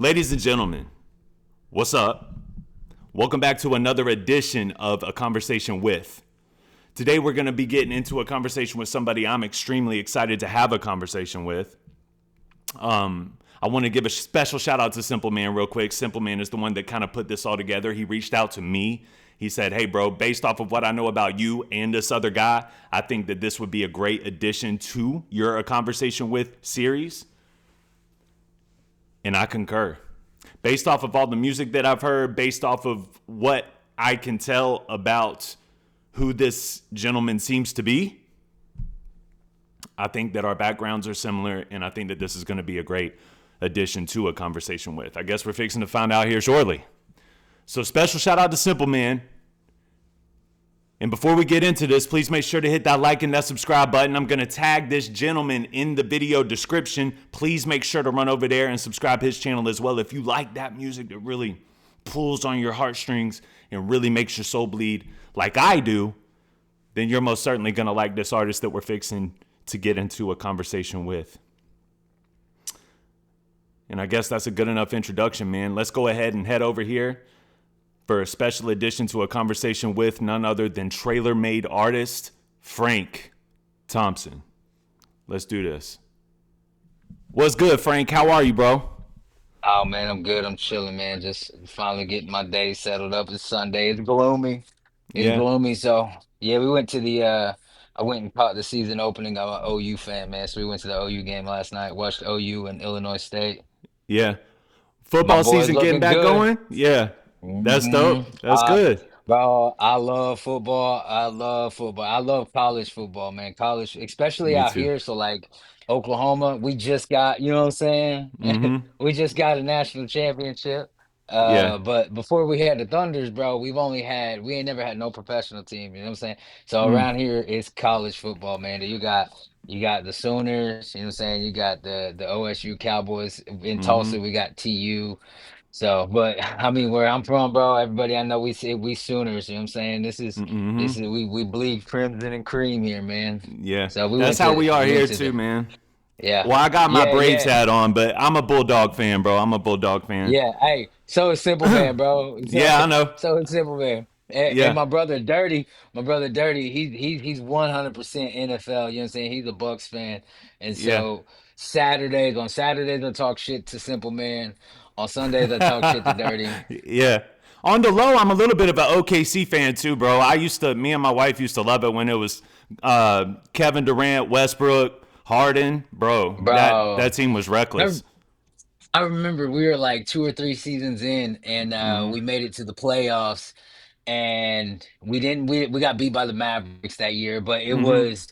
Ladies and gentlemen, what's up? Welcome back to another edition of A Conversation With. Today we're going to be getting into a conversation with somebody I'm extremely excited to have a conversation with. I want to give a special shout out to Simple Man real quick. Simple Man is the one that kind of put this all together. He reached out to me. He said, hey, bro, based off of what I know about you and this other guy, I think that this would be a great addition to your A Conversation With series. And I concur. Based off of all the music that I've heard, based off of what I can tell about who this gentleman seems to be, I think that our backgrounds are similar, and I think that this is going to be a great addition to A Conversation With. I guess we're fixing to find out here shortly. So special shout out to Simple Man. And before we get into this, please make sure to hit that like and that subscribe button. I'm going to tag this gentleman in the video description. Please make sure to run over there and subscribe his channel as well. If you like that music that really pulls on your heartstrings and really makes your soul bleed like I do, then you're most certainly going to like this artist that we're fixing to get into a conversation with. And I guess that's a good enough introduction, man. Let's go ahead and head over here for a special edition to A Conversation With none other than TraylorMade artist Frank Thompson. Let's do this. What's good, Frank? How are you, bro? Oh man, I'm good. I'm chilling, man. Just finally getting my day settled up. It's Sunday. It's gloomy. It's Yeah, gloomy. So yeah, we went to the I went and caught the season opening. I'm an OU fan, man. So we went to the OU game last night, watched OU and Illinois State. yeah. My Football boys season getting looking back good. going? Yeah, that's hmm dope. That's good. Bro, I love football. I love football. I love college football, man. College, especially Me out too. here. So like Oklahoma, we just got, you know what I'm saying? Mm-hmm. We just got a national championship. Yeah. But before we had the Thunders, bro, we ain't never had no professional team, you know what I'm saying? So Mm. around here it's college football, man. You got the Sooners, you know what I'm saying? You got the OSU Cowboys in Mm-hmm. Tulsa, we got TU. So, but I mean, where I'm from, bro, everybody I know we say we Sooners. You know what I'm saying? This is Mm-hmm. this is we bleed crimson and cream here, man. Yeah. So That's how we are here too, man. yeah, Well, I got my yeah, Braves yeah, hat on, but I'm a Bulldog fan, bro. I'm a Bulldog fan. yeah. Hey, so it's simple, man, bro. So Yeah, I know. so it's simple, man. And Yeah. my brother Dirty, he's 100% NFL. You know what I'm saying? He's a Bucks fan, and Yeah. so on Saturdays I talk shit to Simple Man. On Sundays I talk shit to Dirty. Yeah. On the low, I'm a little bit of an OKC fan too, bro. Me and my wife used to love it when it was Kevin Durant, Westbrook, Harden, bro. That Bro, team was I reckless. I remember we were like 2 or 3 seasons in, and Hmm. we made it to the playoffs, and we got beat by the Mavericks that year. But it Hmm. was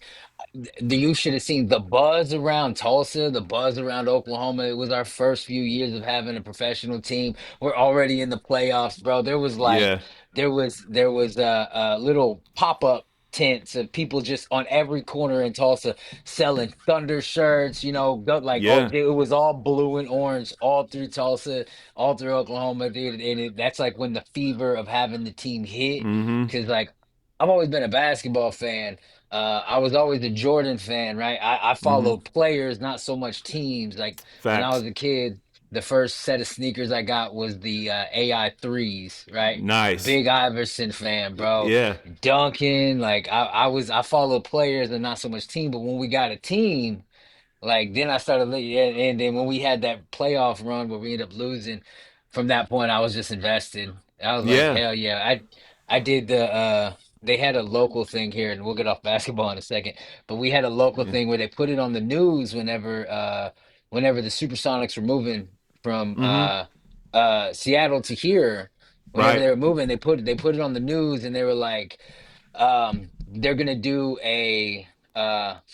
you should have seen the buzz around Tulsa, the buzz around Oklahoma. It was our first few years of having a professional team. We're already in the playoffs, bro. Yeah. There was a little pop-up tents of people just on every corner in Tulsa selling Thunder shirts, Yeah. it was all blue and orange all through Tulsa, all through Oklahoma, dude. And that's like when the fever of having the team hit, Hmm. because like I've always been a basketball fan. I was always a Jordan fan, right? I Hmm. followed players, not so much teams. Like when I Facts. was a kid, the first set of sneakers I got was the AI threes, right? Nice. Big Iverson fan, bro. Yeah. Duncan, like I followed players and not so much team. But when we got a team, like then I started, and then when we had that playoff run where we ended up losing, from that point I was just invested. I was like, Yeah. hell yeah. I did they had a local thing here, and we'll get off basketball in a second, but we had a local Yeah. thing where they put it on the news whenever the Supersonics were moving from Hmm. Seattle to here. Whenever Right. they were moving, they put it on the news, and they were like, they're gonna do a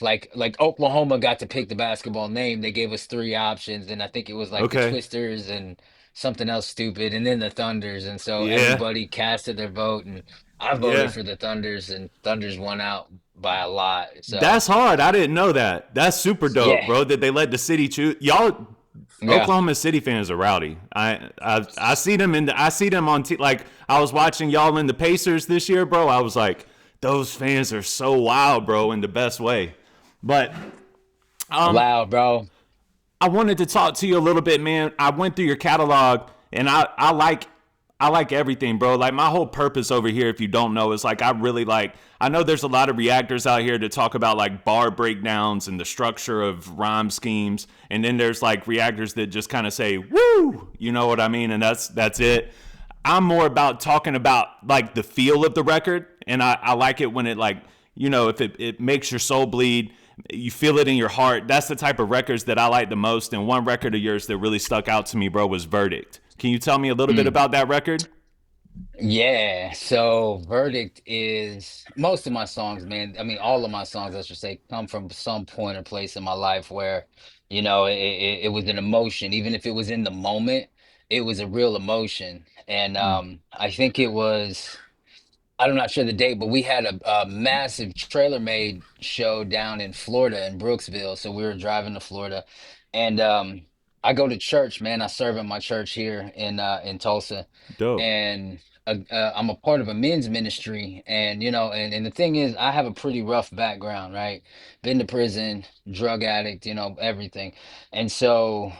like Oklahoma got to pick the basketball name. They gave us three options, and I think it was like the Okay. Twisters and something else stupid, and then the Thunders. And so Yeah. everybody casted their vote, and I voted Yeah. for the Thunders, and Thunders won out by a lot. So That's hard. I didn't know that. That's super dope, yeah, bro. That they let the city choose. Y'all, yeah, Oklahoma City fans are rowdy. I see them I see them on like I was watching y'all in the Pacers this year, bro. I was like, those fans are so wild, bro, in the best way. But um, loud, bro. I wanted to talk to you a little bit, man. I went through your catalog, and I like everything, bro. Like my whole purpose over here, if you don't know, is like I really like. I know there's a lot of reactors out here to talk about like bar breakdowns and the structure of rhyme schemes, and then there's like reactors that just kind of say "woo," you know what I mean, and that's it. I'm more about talking about like the feel of the record, and I like it when it like if it makes your soul bleed, you feel it in your heart. That's the type of records that I like the most. And one record of yours that really stuck out to me, bro, was Verdict. Can you tell me a little bit Mm. about that record? Yeah, so Verdict is most of my songs, man. I mean, all of my songs, I should say, come from some point or place in my life where, it was an emotion. Even if it was in the moment, it was a real emotion. And Mm, I think it was. I'm not sure the date, but we had a massive trailer made show down in Florida in Brooksville. So we were driving to Florida, and I go to church, man. I serve at my church here in Tulsa, dope. and I'm a part of a men's ministry. And and the thing is, I have a pretty rough background, right? Been to prison, drug addict, everything, and so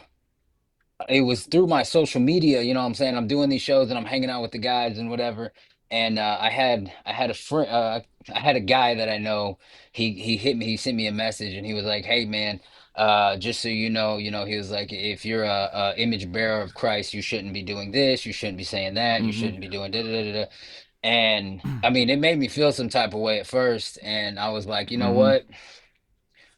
it was through my social media, you know what I'm saying? I'm doing these shows and I'm hanging out with the guys and whatever. And I had a friend I had a guy that I know. He hit me, he sent me a message and he was like, "Hey man, just so he was like, if you're a image bearer of Christ, you shouldn't be doing this, you shouldn't be saying that, you Mm-hmm. shouldn't be doing da da da da." And I mean, it made me feel some type of way at first, and I was like, "You know Mm-hmm. what?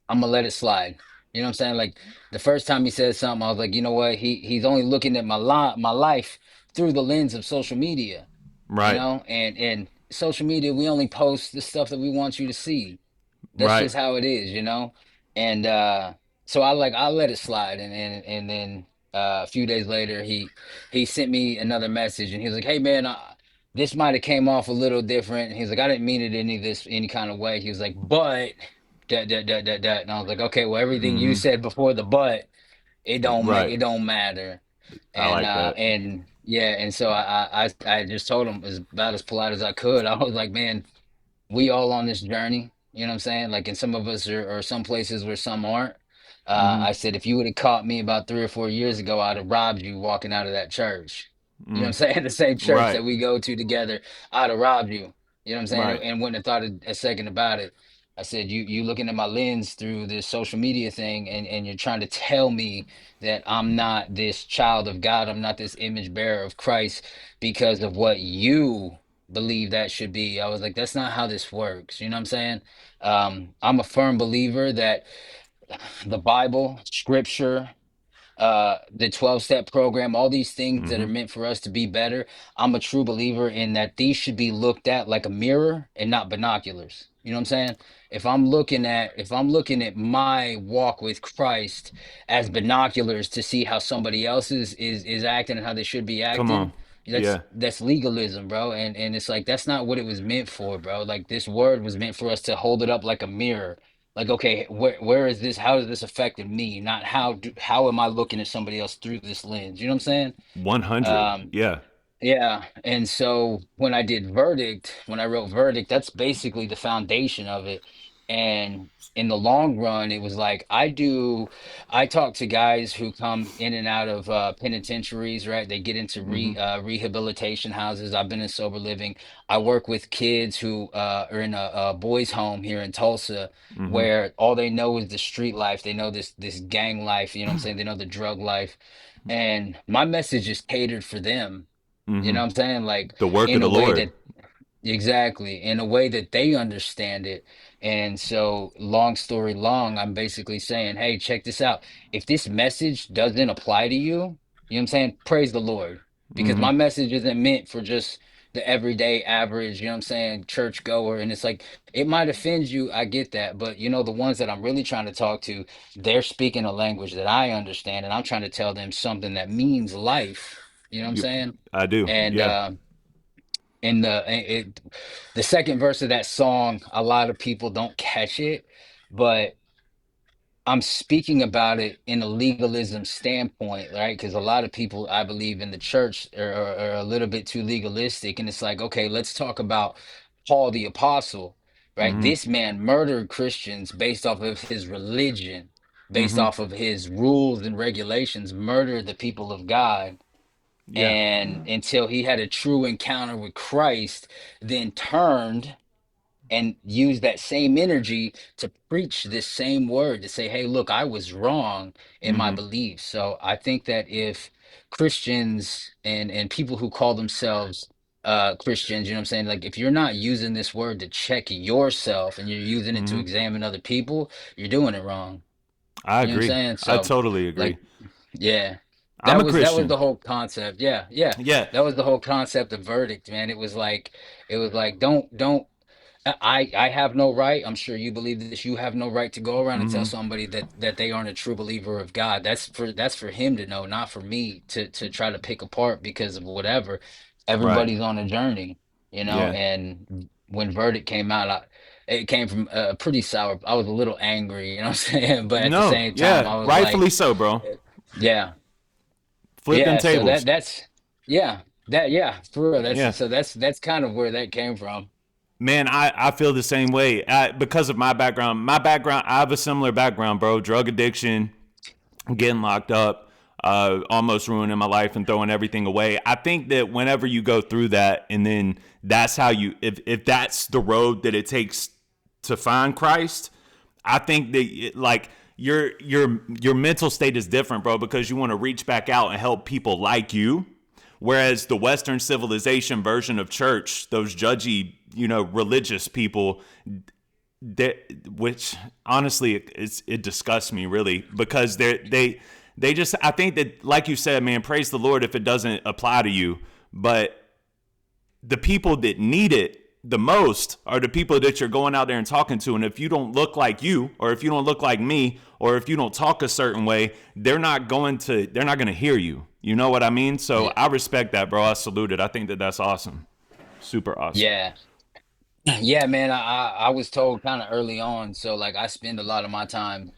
I'm gonna let it slide." You know what I'm saying? Like the first time he said something, I was like, you know what? He's only looking at my life through the lens of social media, Right. and social media, we only post the stuff that we want you to see. That's Right. just how it is, you know? And so I let it slide, and then a few days later he sent me another message and he was like, "Hey man, this might have came off a little different." And he's like, "I didn't mean it any kind of way." He was like, "But that," and I was like, "Okay, well everything you Mm-hmm. said before the but, Right. it don't matter." I And like that. yeah, and so I just told him as about as polite as I could. I was like, "Man, we all on this journey, you know what I'm saying? Like, and some of us are some places where some aren't." Mm-hmm. I said, if you would have caught me about 3 or 4 years ago, I'd have robbed you walking out of that church. You know what I'm Mm. saying? The same church Right. that we go to together, I'd have robbed you. You know what I'm saying? Right. And wouldn't have thought a second about it. I said, you looking at my lens through this social media thing, and you're trying to tell me that I'm not this child of God, I'm not this image bearer of Christ because of what you believe that should be. I was like, that's not how this works. You know what I'm saying? I'm a firm believer that the Bible, scripture, the 12-step program, all these things that are Mm-hmm. meant for us to be better. I'm a true believer in that these should be looked at like a mirror and not binoculars. You know what I'm saying? If I'm looking at my walk with Christ as binoculars to see how somebody else is acting and how they should be Come on. acting, Yeah. that's legalism, bro. And it's like that's not what it was meant for, bro. Like this word was meant for us to hold it up like a mirror, like, okay, where is this? How has this affected me? Not how am I looking at somebody else through this lens? You know what I'm saying? 100. Um, Yeah. yeah. And so when I did Verdict, when I wrote Verdict, that's basically the foundation of it. And in the long run, it was like I talk to guys who come in and out of penitentiaries, right? They get into Mm-hmm. rehabilitation houses. I've been in sober living. I work with kids who are in a boys' home here in Tulsa, Mm-hmm. where all they know is the street life. They know this gang life, you know what I'm saying? They know the drug life. And my message is catered for them, you Mm-hmm. know what I'm saying? Like The work of in the a way Lord. that exactly in a way that they understand it. And so, long story long, I'm basically saying, hey, check this out. If this message doesn't apply to you, you know what I'm saying? Praise the Lord. Because Mm-hmm. my message isn't meant for just the everyday average, you know what I'm saying, church goer. And it's like, it might offend you. I get that. But, the ones that I'm really trying to talk to, they're speaking a language that I understand. And I'm trying to tell them something that means life. You know what I'm You, saying? I do. And, Yeah. in the second verse of that song, a lot of people don't catch it, but I'm speaking about it in a legalism standpoint, right? Because a lot of people, I believe, in the church are a little bit too legalistic, and it's like, okay, let's talk about Paul the apostle, right? Mm-hmm. This man murdered Christians based off of his religion. based off of his rules and regulations, murdered the people of God, Yeah. and until he had a true encounter with Christ, then turned and use that same energy to preach this same word, to say, hey, look, I was wrong in my beliefs. So I think that if Christians and people who call themselves Christians, you know what I'm saying, like if you're not using this word to check yourself and you're using it to examine other people, you're doing it wrong. I You know what I'm agree. saying? I So totally agree. like, yeah, I'm a that was Christian. the whole concept. Yeah, yeah. Yeah. That was the whole concept of verdict, man. It was like don't I have no right. I'm sure you believe this. You have no right to go around and tell somebody that they aren't a true believer of God. That's for him to know, not for me to try to pick apart because of whatever. Right. Everybody's on a journey, you know. Yeah. And when verdict came out, it came from a pretty sour. I was a little angry, you know what I'm saying. But at the No. same time, Yeah. I was Rightfully like, so, bro. yeah, Flip them yeah. So tables. yeah, yeah, for real. Yeah. That's kind of where that came from. Man, I feel the same way because of my background. My background, I have a similar background, bro. Drug addiction, getting locked up, almost ruining my life and throwing everything away. I think that whenever you go through that, and then that's how you, if that's the road that it takes to find Christ, I think that like your mental state is different, bro, because you want to reach back out and help people like you. Whereas the Western civilization version of church, those judgy, religious people, that which honestly it disgusts me really because they just I think that like you said, man, praise the Lord if it doesn't apply to you, but the people that need it the most are the people that you're going out there and talking to. And if you don't look like you, or if you don't look like me, or if you don't talk a certain way, they're not going to hear you. You know what I mean? So Yeah, I respect that, bro. I salute it. I think that that's awesome. Super awesome. yeah. Yeah, man, I was told kind of early on, so like I spend a lot of my time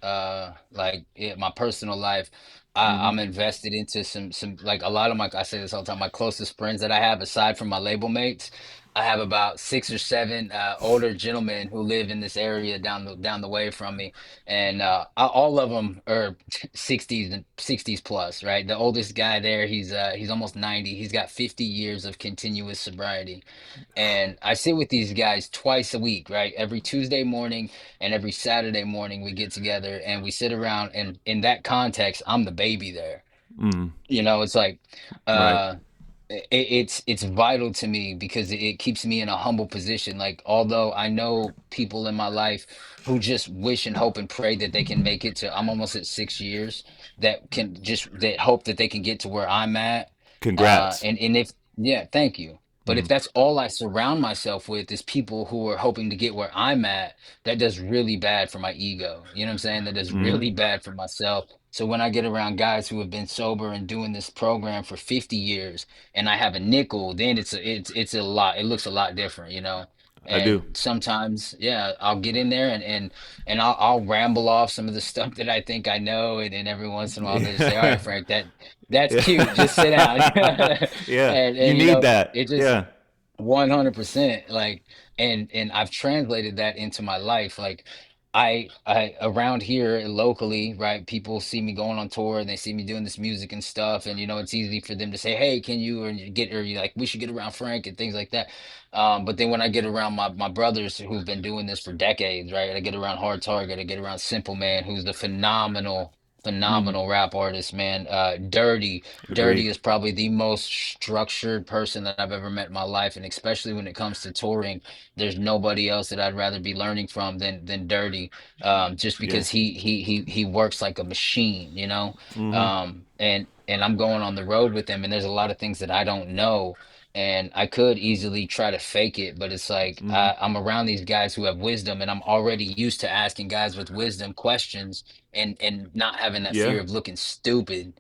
like in my personal life, I'm invested into some like a lot of my I say this all the time, my closest friends that I have aside from my label mates, I have about six or seven older gentlemen who live in this area down the way from me, and all of them are 60s and 60s plus, right? The oldest guy there, he's almost 90. He's got 50 years of continuous sobriety. And I sit with these guys twice a week, right? Every Tuesday morning and every Saturday morning we get together and we sit around, and in that context, I'm the baby there. You know, it's like Right. uh it's vital to me because it keeps me in a humble position. Like although I know people in my life who just wish and hope and pray that they can make it to I'm almost at 6 years that hope that they can get to where I'm at. Congrats. And if yeah, thank you. But if that's all I surround myself with is people who are hoping to get where I'm at, that does really bad for my ego. You know what I'm saying? That does really bad for myself. So when I get around guys who have been sober and doing this program for 50 years and I have a nickel, then it's a lot. It looks a lot different, you know. I do. And sometimes, yeah, I'll get in there and I'll ramble off some of the stuff that I think I know, and then every once in a while they just say, "All right, Yeah. Frank, that's cute. Just sit down." Yeah. You And you need know, that. it just Yeah. 100% like and I've translated that into my life. Like I around here locally, right? People see me going on tour and they see me doing this music and stuff, and you know, it's easy for them to say, "Hey, can you or you get or you like we should get around Frank," and things like that. But then when I get around my brothers who've been doing this for decades, right? I get around Hard Target, I get around Simple Man, who's the phenomenal rap artist, man. Dirty Agreed. is probably the most structured person that I've ever met in my life, and especially when it comes to touring, there's nobody else that I'd rather be learning from than Dirty. Just Yeah. because he works like a machine, you know. And I'm going on the road with him, and there's a lot of things that I don't know. And I could easily try to fake it, but it's like I'm around these guys who have wisdom, and I'm already used to asking guys with wisdom questions and not having that Yeah. fear of looking stupid.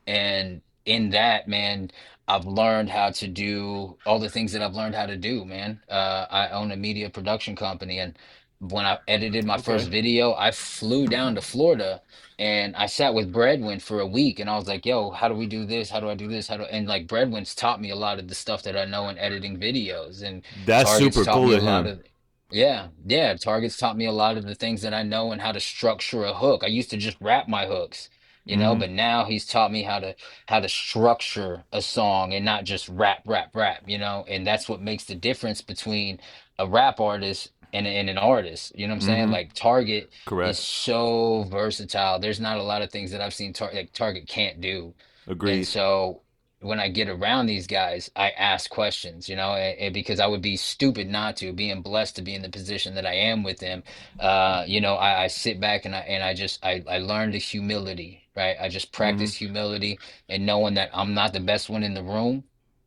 And in that, man, I've learned how to do all the things that I've learned how to do, man. I own a media production company, and when I edited my Okay. first video, I flew down to Florida and I sat with Breadwin for a week, and I was like, yo, how do we do this? How do I do this? And like Breadwin's taught me a lot of the stuff that I know in editing videos, and That's Target's super taught cool me a of lot him. of. Yeah, yeah. Target's taught me a lot of the things that I know and how to structure a hook. I used to just rap my hooks, Mm-hmm. but now he's taught me how to structure a song and not just rap, and that's what makes the difference between a rap artist and an artist. You know what I'm saying? Mm-hmm. Like Target is Correct. so versatile. There's not a lot of things that I've seen like Target can't do. And Agreed. so when I get around these guys, I ask questions, and because I would be stupid not to, being blessed to be in the position that I am with them. I sit back and I learn the humility, right? I just Mm-hmm. practice humility and knowing that I'm not the best one in the room,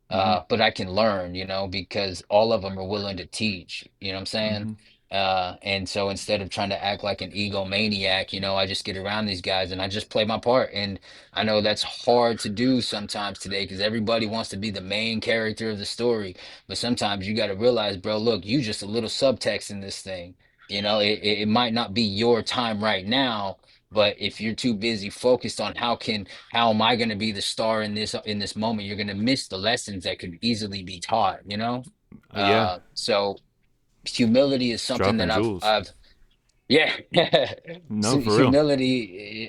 Mm-hmm. but I can learn, because all of them are willing to teach. You know what I'm saying? Mm-hmm. And so instead of trying to act like an egomaniac, I just get around these guys and I just play my part. And I know that's hard to do sometimes today because everybody wants to be the main character of the story. But sometimes you got to realize, bro, look, you just a little subtext in this thing. It might not be your time right now, but if you're too busy focused on how am I going to be the star in this moment, you're going to miss the lessons that could easily be taught. Yeah. So humility is something Dropping that I've jewels. I've yeah. No, So for real.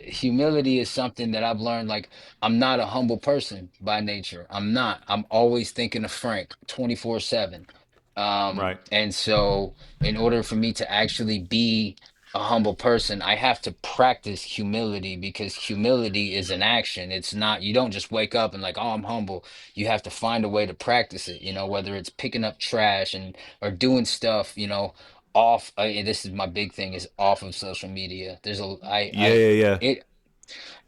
humility is something that I've learned. Like, I'm not a humble person by nature. I'm not. I'm always thinking of Frank 24/7. Right. And so in order for me to actually be a humble person, I have to practice humility because humility is an action. It's not, you don't just wake up and like, oh, I'm humble. You have to find a way to practice it, whether it's picking up trash and or doing stuff, off and this is my big thing is off of social media. There's a Yeah, yeah, yeah. it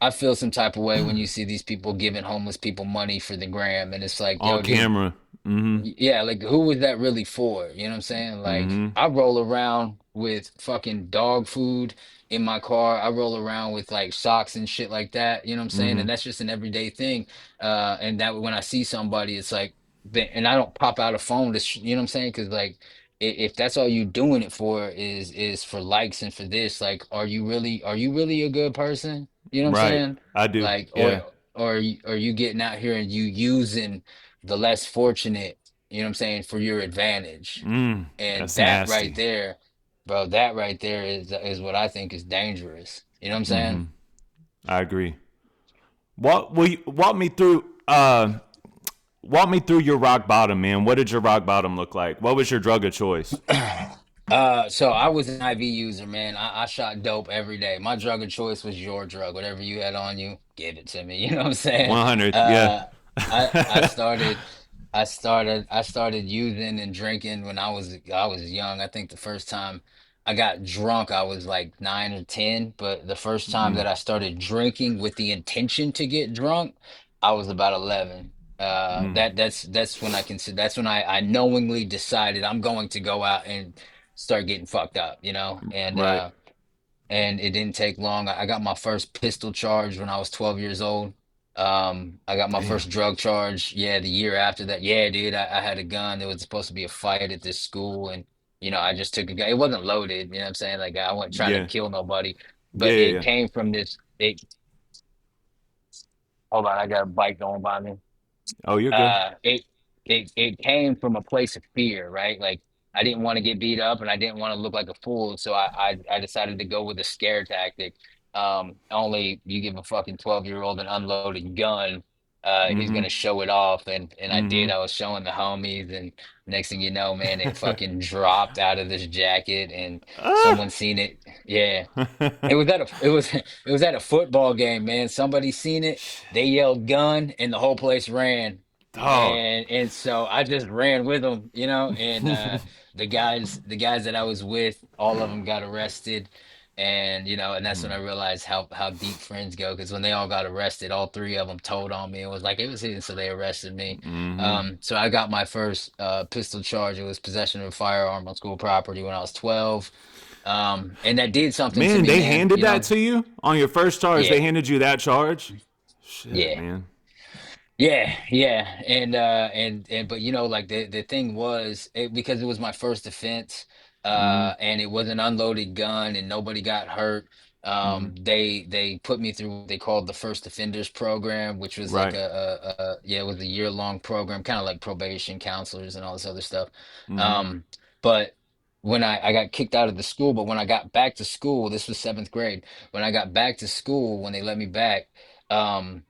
I feel some type of way when you see these people giving homeless people money for the gram, and it's like, On yo, dude, camera. Mm-hmm. yeah, like who was that really for? You know what I'm saying? Like, Mm-hmm. I roll around with fucking dog food in my car. I roll around with like socks and shit like that. You know what I'm saying? Mm-hmm. And that's just an everyday thing. And that when I see somebody, it's like, and I don't pop out a phone you know what I'm saying? Because like, if that's all you doing it for is for likes and for this, like, are you really a good person? You know what I'm Right. saying? I do. Like, Yeah. or are you getting out here and you using the less fortunate, you know what I'm saying, for your advantage. And That's that right nasty. there, bro, that right there is what I think is dangerous. You know what I'm saying? I agree. Walk me through walk me through your rock bottom, man. What did your rock bottom look like? What was your drug of choice? So I was an IV user, man. I shot dope every day. My drug of choice was your drug. Whatever you had on you, give it to me. You know what I'm saying? 100. Yeah. Uh, I started using and drinking when I was young. I think the first time I got drunk, I was like 9 or 10. But the first time that I started drinking with the intention to get drunk, I was about 11. That's when I knowingly decided I'm going to go out and start getting fucked up, and Right. it didn't take long. I got my first pistol charge when I was 12 years old. I got my Damn. first drug charge, yeah, the year after that. Yeah, dude, I had a gun. There was supposed to be a fight at this school, and I just took a gun. It wasn't loaded, you know what I'm saying? Like I wasn't trying to Yeah. kill nobody, Yeah, but yeah, it yeah. came from this. Hold on, I got a bike going by me. Oh, you're good. It came from a place of fear, right? Like I didn't want to get beat up and I didn't want to look like a fool, so I decided to go with a scare tactic. Only you give a fucking 12-year-old an unloaded gun, he's Mm-hmm. gonna show it off, and I Mm-hmm. did. I was showing the homies, and next thing you know, man, it fucking dropped out of this jacket, and Ah! someone seen it. Yeah, it was at a football game, man. Somebody seen it. They yelled gun, and the whole place ran. Dog. And so I just ran with them, and the guys that I was with, all of them got arrested, and that's when I realized how deep friends go. Because when they all got arrested, all three of them told on me and was like it was hidden, so they arrested me. So I got my first pistol charge. It was possession of a firearm on school property when I was 12. And that did something to Man, me, they man. handed that to you on your first charge. Yeah, They handed you that charge. Shit, yeah. man. Yeah, and but like the thing was because it was my first offense, and it was an unloaded gun and nobody got hurt. They put me through what they called the first offenders program, which was like Right. yeah, it was a year-long program, kind of like probation counselors and all this other stuff. Um, but when I got kicked out of the school, but when I got back to school, this was seventh grade. When I got back to school, when they let me back, um,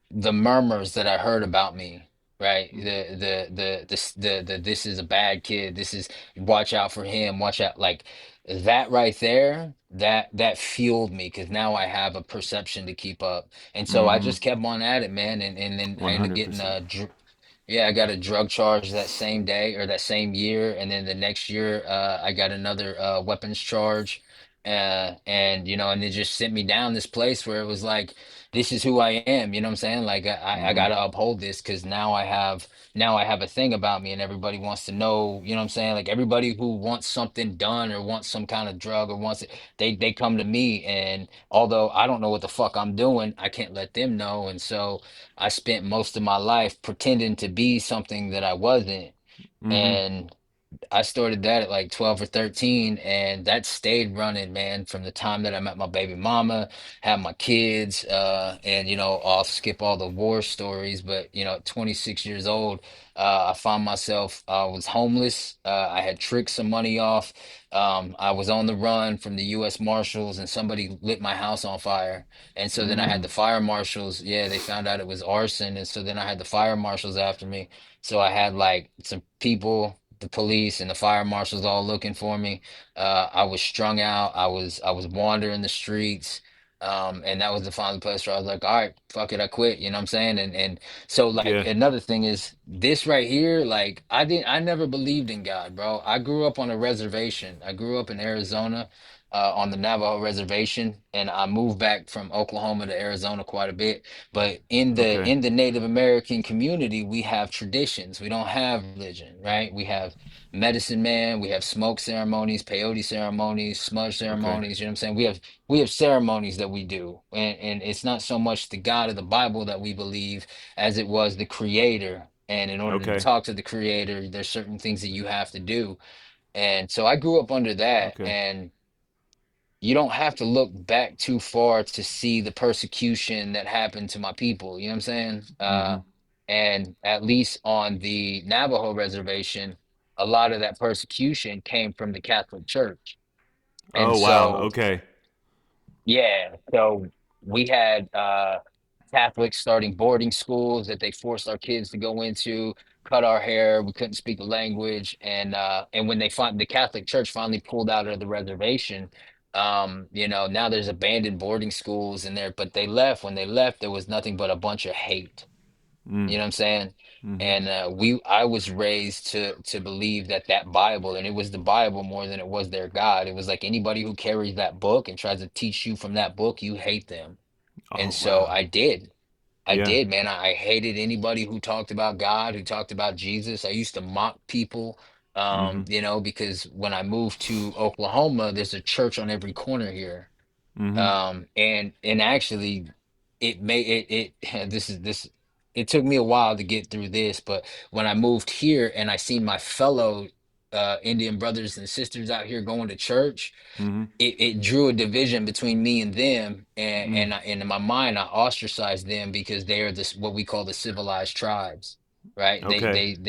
the murmurs that I heard about me, right? The this is a bad kid. This is watch out for him. Watch out, like that right there. That fueled me because now I have a perception to keep up, and so I Mm-hmm. just kept on at it, man. And then I ended up getting 100%. yeah, I got a drug charge that same day or that same year, and then the next year, I got another weapons charge, and you know, and they just sent me down this place where it was like, this is who I am. You know what I'm saying? Like I Mm-hmm. gotta uphold this because now I have a thing about me, and everybody wants to know. You know what I'm saying? Like everybody who wants something done or wants some kind of drug or wants it, they come to me, and although I don't know what the fuck I'm doing, I can't let them know, and so. I spent most of my life pretending to be something that I wasn't. Mm-hmm. And I started that at like 12 or 13, and that stayed running, man, from the time that I met my baby mama, had my kids, and you know, I'll skip all the war stories, but you know, at 26 years old, I found myself, I was homeless. I had tricked some money off. I was on the run from the U.S. Marshals, and somebody lit my house on fire. And so then I had Mm. the fire marshals. Yeah, they found out it was arson, and so then I had the fire marshals after me. So I had like some people, the police and the fire marshals all looking for me. I was strung out. I was wandering the streets. And that was the final place where I was like, all right, fuck it, I quit. You know what I'm saying? And so like Yeah. another thing is this right here, like I never believed in God, bro. I grew up on a reservation. I grew up in Arizona, on the Navajo reservation, and I moved back from Oklahoma to Arizona quite a bit. But Okay. in the Native American community, we have traditions. We don't have religion, right? We have medicine man, we have smoke ceremonies, peyote ceremonies, smudge Okay. ceremonies. You know what I'm saying? We have ceremonies that we do, and it's not so much the God of the Bible that we believe as it was the Creator. And in order to Okay. talk to the Creator, there's certain things that you have to do. And so I grew up under that, Okay. and you don't have to look back too far to see the persecution that happened to my people. You know what I'm saying? Mm-hmm. And at least on the Navajo reservation, a lot of that persecution came from the Catholic Church. And Oh wow. so, Okay. yeah, so we had Catholics starting boarding schools that they forced our kids to go into, cut our hair. We couldn't speak the language, and when they find the Catholic Church finally pulled out of the reservation, you know, now there's abandoned boarding schools in there. But they left. When they left, there was nothing but a bunch of hate. You Mm. know what I'm saying? Mm-hmm. And I was raised to believe that that Bible, and it was the Bible more than it was their God. It was like anybody who carries that book and tries to teach you from that book, you hate them. And Oh so wow. I did. I Yeah. did, man. I hated anybody who talked about God, who talked about Jesus. I used to mock people, Mm-hmm. you know, because when I moved to Oklahoma, there's a church on every corner here. Mm-hmm. And actually it made it this it took me a while to get through this, but when I moved here and I seen my fellow Indian brothers and sisters out here going to church, Mm-hmm. it drew a division between me and them, Mm. and in my mind I ostracized them because they are this what we call the civilized tribes, right? Okay. They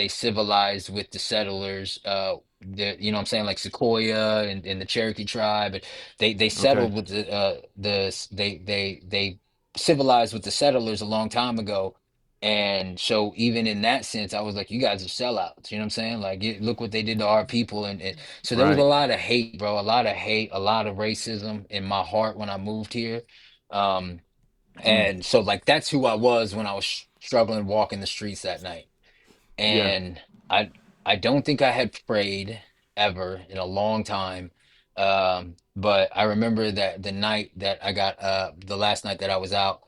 civilized with the settlers, you know what I'm saying, like Sequoia and the Cherokee tribe, and they Okay. settled with they civilized with the settlers a long time ago. And so even in that sense, I was like, you guys are sellouts. You know what I'm saying? Like, look what they did to our people, and so there was a Right. lot of hate, bro, a lot of hate, a lot of racism in my heart when I moved here. Um, Mm. and so like that's who I was when I was struggling walking the streets that night. Yeah. And I I don't think I had prayed ever in a long time. But I remember that the night that I got the last night that I was out,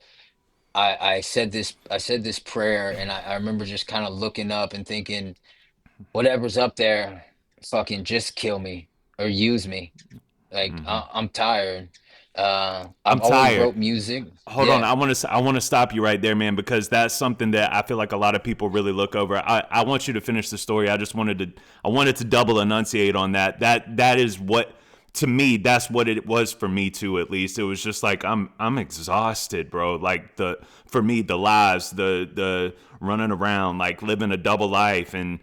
I said this prayer, and I remember just kind of looking up and thinking, whatever's up there, fucking just kill me or use me. Like Mm-hmm. I'm tired. I'm I've always tired. wrote music. Hold on, Yeah. I want to stop you right there, man, because that's something that I feel like a lot of people really look over. I want you to finish the story. I wanted to double enunciate on that. That is what, to me, that's what it was for me too. At least it was just like I'm exhausted, bro. Like the for me the lives, the running around, like living a double life and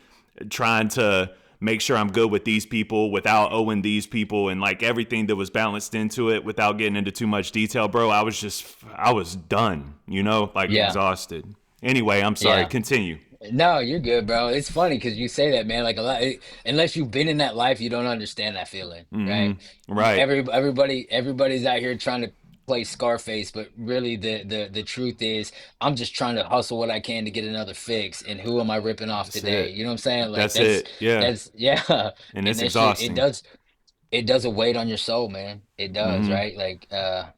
trying to make sure I'm good with these people without owing these people, and like everything that was balanced into it without getting into too much detail, bro. I was done, like Yeah, exhausted. Anyway, I'm sorry. yeah. Continue. No, you're good, bro. It's funny because you say that, man. Like a lot, unless you've been in that life, you don't understand that feeling, right? Right. Everybody's out here trying to play Scarface, but really, the truth is, I'm just trying to hustle what I can to get another fix. And who am I ripping off That's today? it. You know what I'm saying? Like That's it. Yeah. that's yeah, And and it's that shit, exhausting. it does a weight on your soul, man. It does, right? Like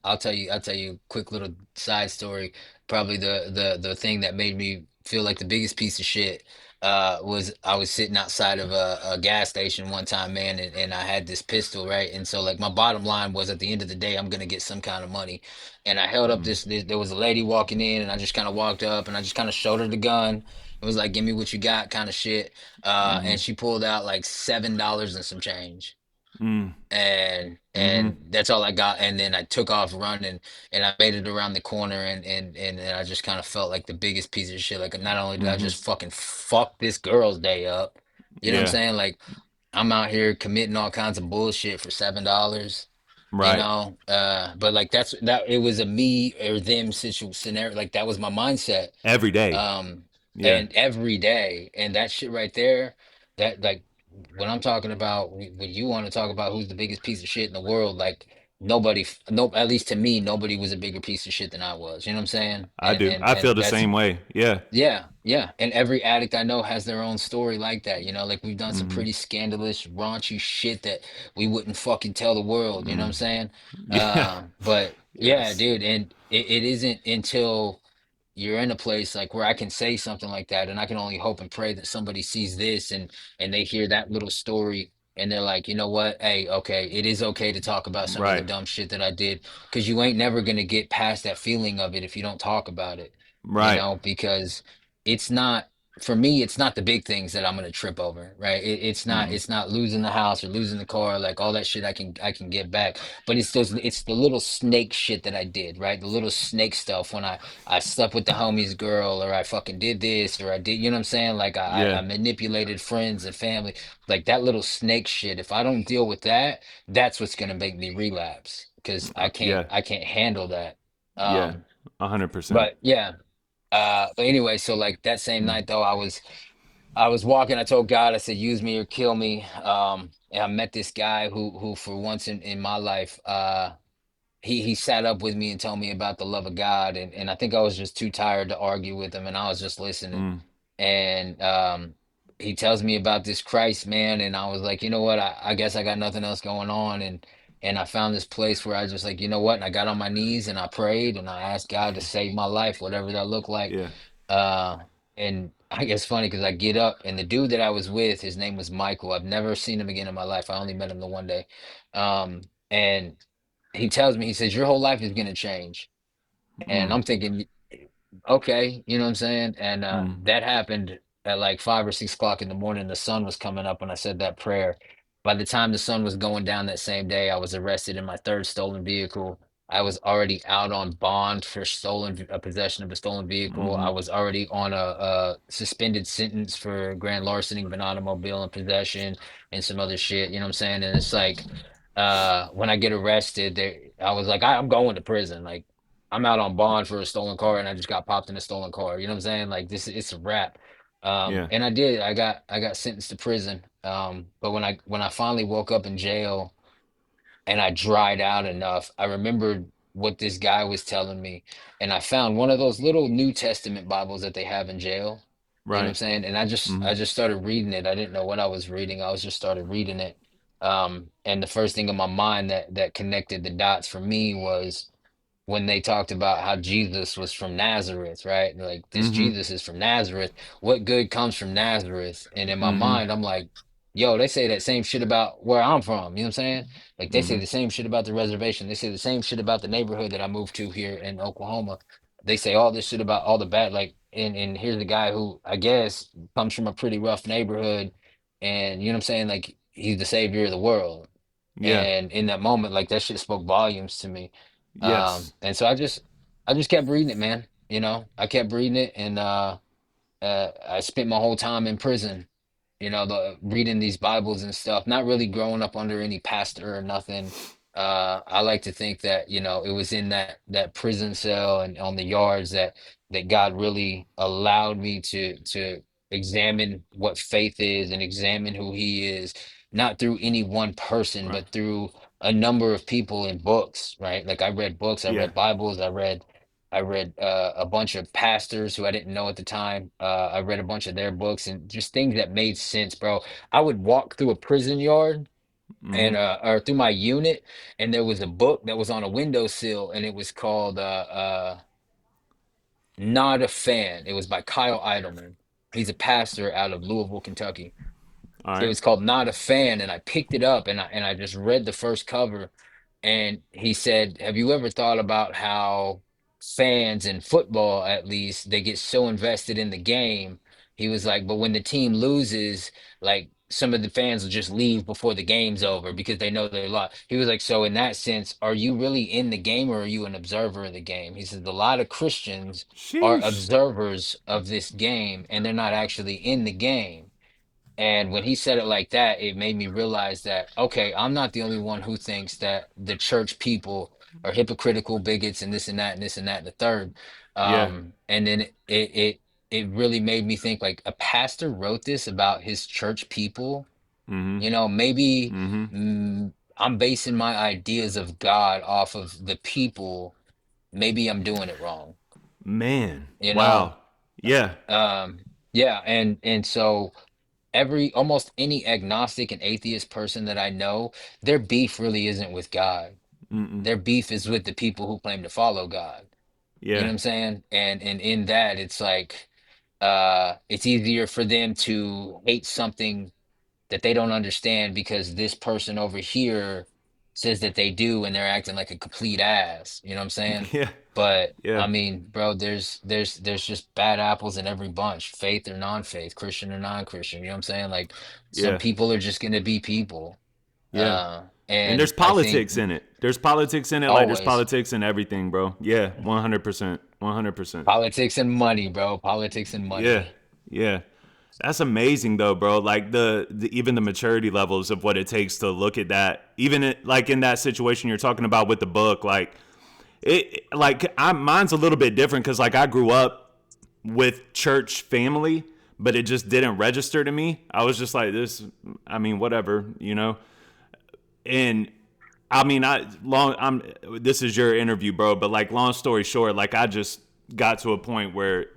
I'll tell you a quick little side story. Probably the thing that made me feel like the biggest piece of shit was I was sitting outside of a gas station one time, man, and I had this pistol, right? And so like my bottom line was at the end of the day, I'm gonna get some kind of money. And I held up this there was a lady walking in and I just kind of walked up and I just kind of showed her the gun. It was like, give me what you got kind of shit. And she pulled out like $7 and some change, and that's all I got. And then I took off running, and I made it around the corner, and I just kind of felt like the biggest piece of shit. Like not only did I just fucking fuck this girl's day up, you know what I'm Yeah. saying? Like I'm out here committing all kinds of bullshit for $7. Right. But like that it was a me or them scenario. Like that was my mindset. Every day. um Yeah. and every day, and that shit right there, that like when I'm talking about when you want to talk about who's the biggest piece of shit in the world, like no, at least to me, nobody was a bigger piece of shit than I was, you know what I'm saying? I do. I feel And the that's same way. Yeah. yeah, yeah. And every addict I know has their own story like that. Like we've done some pretty scandalous, raunchy shit that we wouldn't fucking tell the world, you know what I'm saying? Yeah. But yeah, Yes. dude, and it isn't until you're in a place like where I can say something like that, and I can only hope and pray that somebody sees this and they hear that little story and they're like, you know what? Hey, okay, it is okay to talk about some of the Right. dumb shit that I did, because you ain't never gonna get past that feeling of it if you don't talk about it, Right. because it's not, for me, it's not the big things that I'm gonna trip over, right? It's not losing the house or losing the car, like all that shit I can get back. But it's the little snake shit that I did, right? The little snake stuff when I slept with the homie's girl, or I fucking did this, or I did, you know what I'm saying? Like I Yeah. manipulated friends and family, like that little snake shit. If I don't deal with that, that's what's gonna make me relapse because Yeah. I can't handle that. Yeah. Um, 100%. but yeah. But anyway, so like that same night though, I was walking, I told God, I said, use me or kill me. And I met this guy who for once in my life, he sat up with me and told me about the love of God, and I think I was just too tired to argue with him, and I was just listening. And he tells me about this Christ, man, and I was like, you know what, I guess I got nothing else going on, and I found this place where I just like, you know what, and I got on my knees and I prayed and I asked God to save my life, whatever that looked like. Yeah. Uh, and I guess funny because I get up and the dude that I was with, his name was Michael. I've never seen him again in my life. I only met him the one day. And he tells me, he says, your whole life is going to change. And I'm thinking, okay, you know what I'm saying? And that happened at like 5 or 6 o'clock in the morning. The sun was coming up when I said that prayer. By the time the sun was going down that same day, I was arrested in my third stolen vehicle. I was already out on bond for possession of a stolen vehicle. I was already on a suspended sentence for grand larceny of an automobile and possession and some other shit. You know what I'm saying? And it's like, when I get arrested, I was like, I'm going to prison. Like, I'm out on bond for a stolen car and I just got popped in a stolen car. You know what I'm saying? Like this, it's a wrap. Yeah. And I did. I got sentenced to prison. But when I finally woke up in jail and I dried out enough, I remembered what this guy was telling me, and I found one of those little New Testament Bibles that they have in jail. You know what I'm Right. saying? And I just started reading it. I didn't know what I was reading. I was just started reading it. And the first thing in my mind that connected the dots for me was when they talked about how Jesus was from Nazareth, right? Like this Jesus is from Nazareth. What good comes from Nazareth? And in my mind, I'm like, yo, they say that same shit about where I'm from. You know what I'm saying? Like they say the same shit about the reservation. They say the same shit about the neighborhood that I moved to here in Oklahoma. They say all this shit about all the bad, like, and here's the guy who I guess comes from a pretty rough neighborhood, and you know what I'm saying? Like he's the savior of the world. Yeah. And in that moment, like that shit spoke volumes to me. Yes. And so I just kept reading it, man. I kept reading it, and I spent my whole time in prison. the reading these Bibles and stuff, not really growing up under any pastor or nothing. I like to think that, it was in that prison cell and on the yards that God really allowed me to examine what faith is and examine who he is, not through any one person, Right. but through a number of people in books, right? Like I read books, I Yeah. read Bibles, I read a bunch of pastors who I didn't know at the time. I read a bunch of their books and just things that made sense, bro. I would walk through a prison yard Mm-hmm. and or through my unit, and there was a book that was on a windowsill, and it was called Not a Fan. It was by Kyle Idleman. He's a pastor out of Louisville, Kentucky. All It right. was called Not a Fan, and I picked it up and I just read the first cover, and he said, "Have you ever thought about how fans in football, at least, they get so invested in the game?" He was like, "But when the team loses, like some of the fans will just leave before the game's over because they know they lost." He was like, "So in that sense, are you really in the game or are you an observer of the game?" He says, "A lot of Christians are Sheesh. observers of this game and they're not actually in the game." And when he said it like that, it made me realize that, okay, I'm not the only one who thinks that the church people are hypocritical bigots and this and that and this and that and the third. Yeah. And then it really made me think like a pastor wrote this about his church people. Mm-hmm. Maybe Mm-hmm. I'm basing my ideas of God off of the people. Maybe I'm doing it wrong, Man. you know? Wow. Yeah. Yeah, and so almost any agnostic and atheist person that I know, their beef really isn't with God. Mm-mm. Their beef is with the people who claim to follow God. You know Yeah. what I'm saying? And in that, it's like it's easier for them to hate something that they don't understand because this person over here says that they do and they're acting like a complete ass. You know what I'm saying? Yeah. But Yeah. I mean, bro, there's just bad apples in every bunch, faith or non-faith, Christian or non-Christian. You know what I'm saying? Like some Yeah. people are just gonna be people. Yeah. And And there's I think politics in it. There's politics in it, like there's always politics in everything, bro. Yeah, 100%. 100%. politics and money, bro. Politics and Yeah. money. Yeah. That's amazing though, bro. Like the even the maturity levels of what it takes to look at that. Even like in that situation you're talking about with the book, like mine's a little bit different cuz like I grew up with church family, but it just didn't register to me. I was just like this, I mean, whatever, you know. And I mean, this is your interview, bro, but like long story short, like I just got to a point where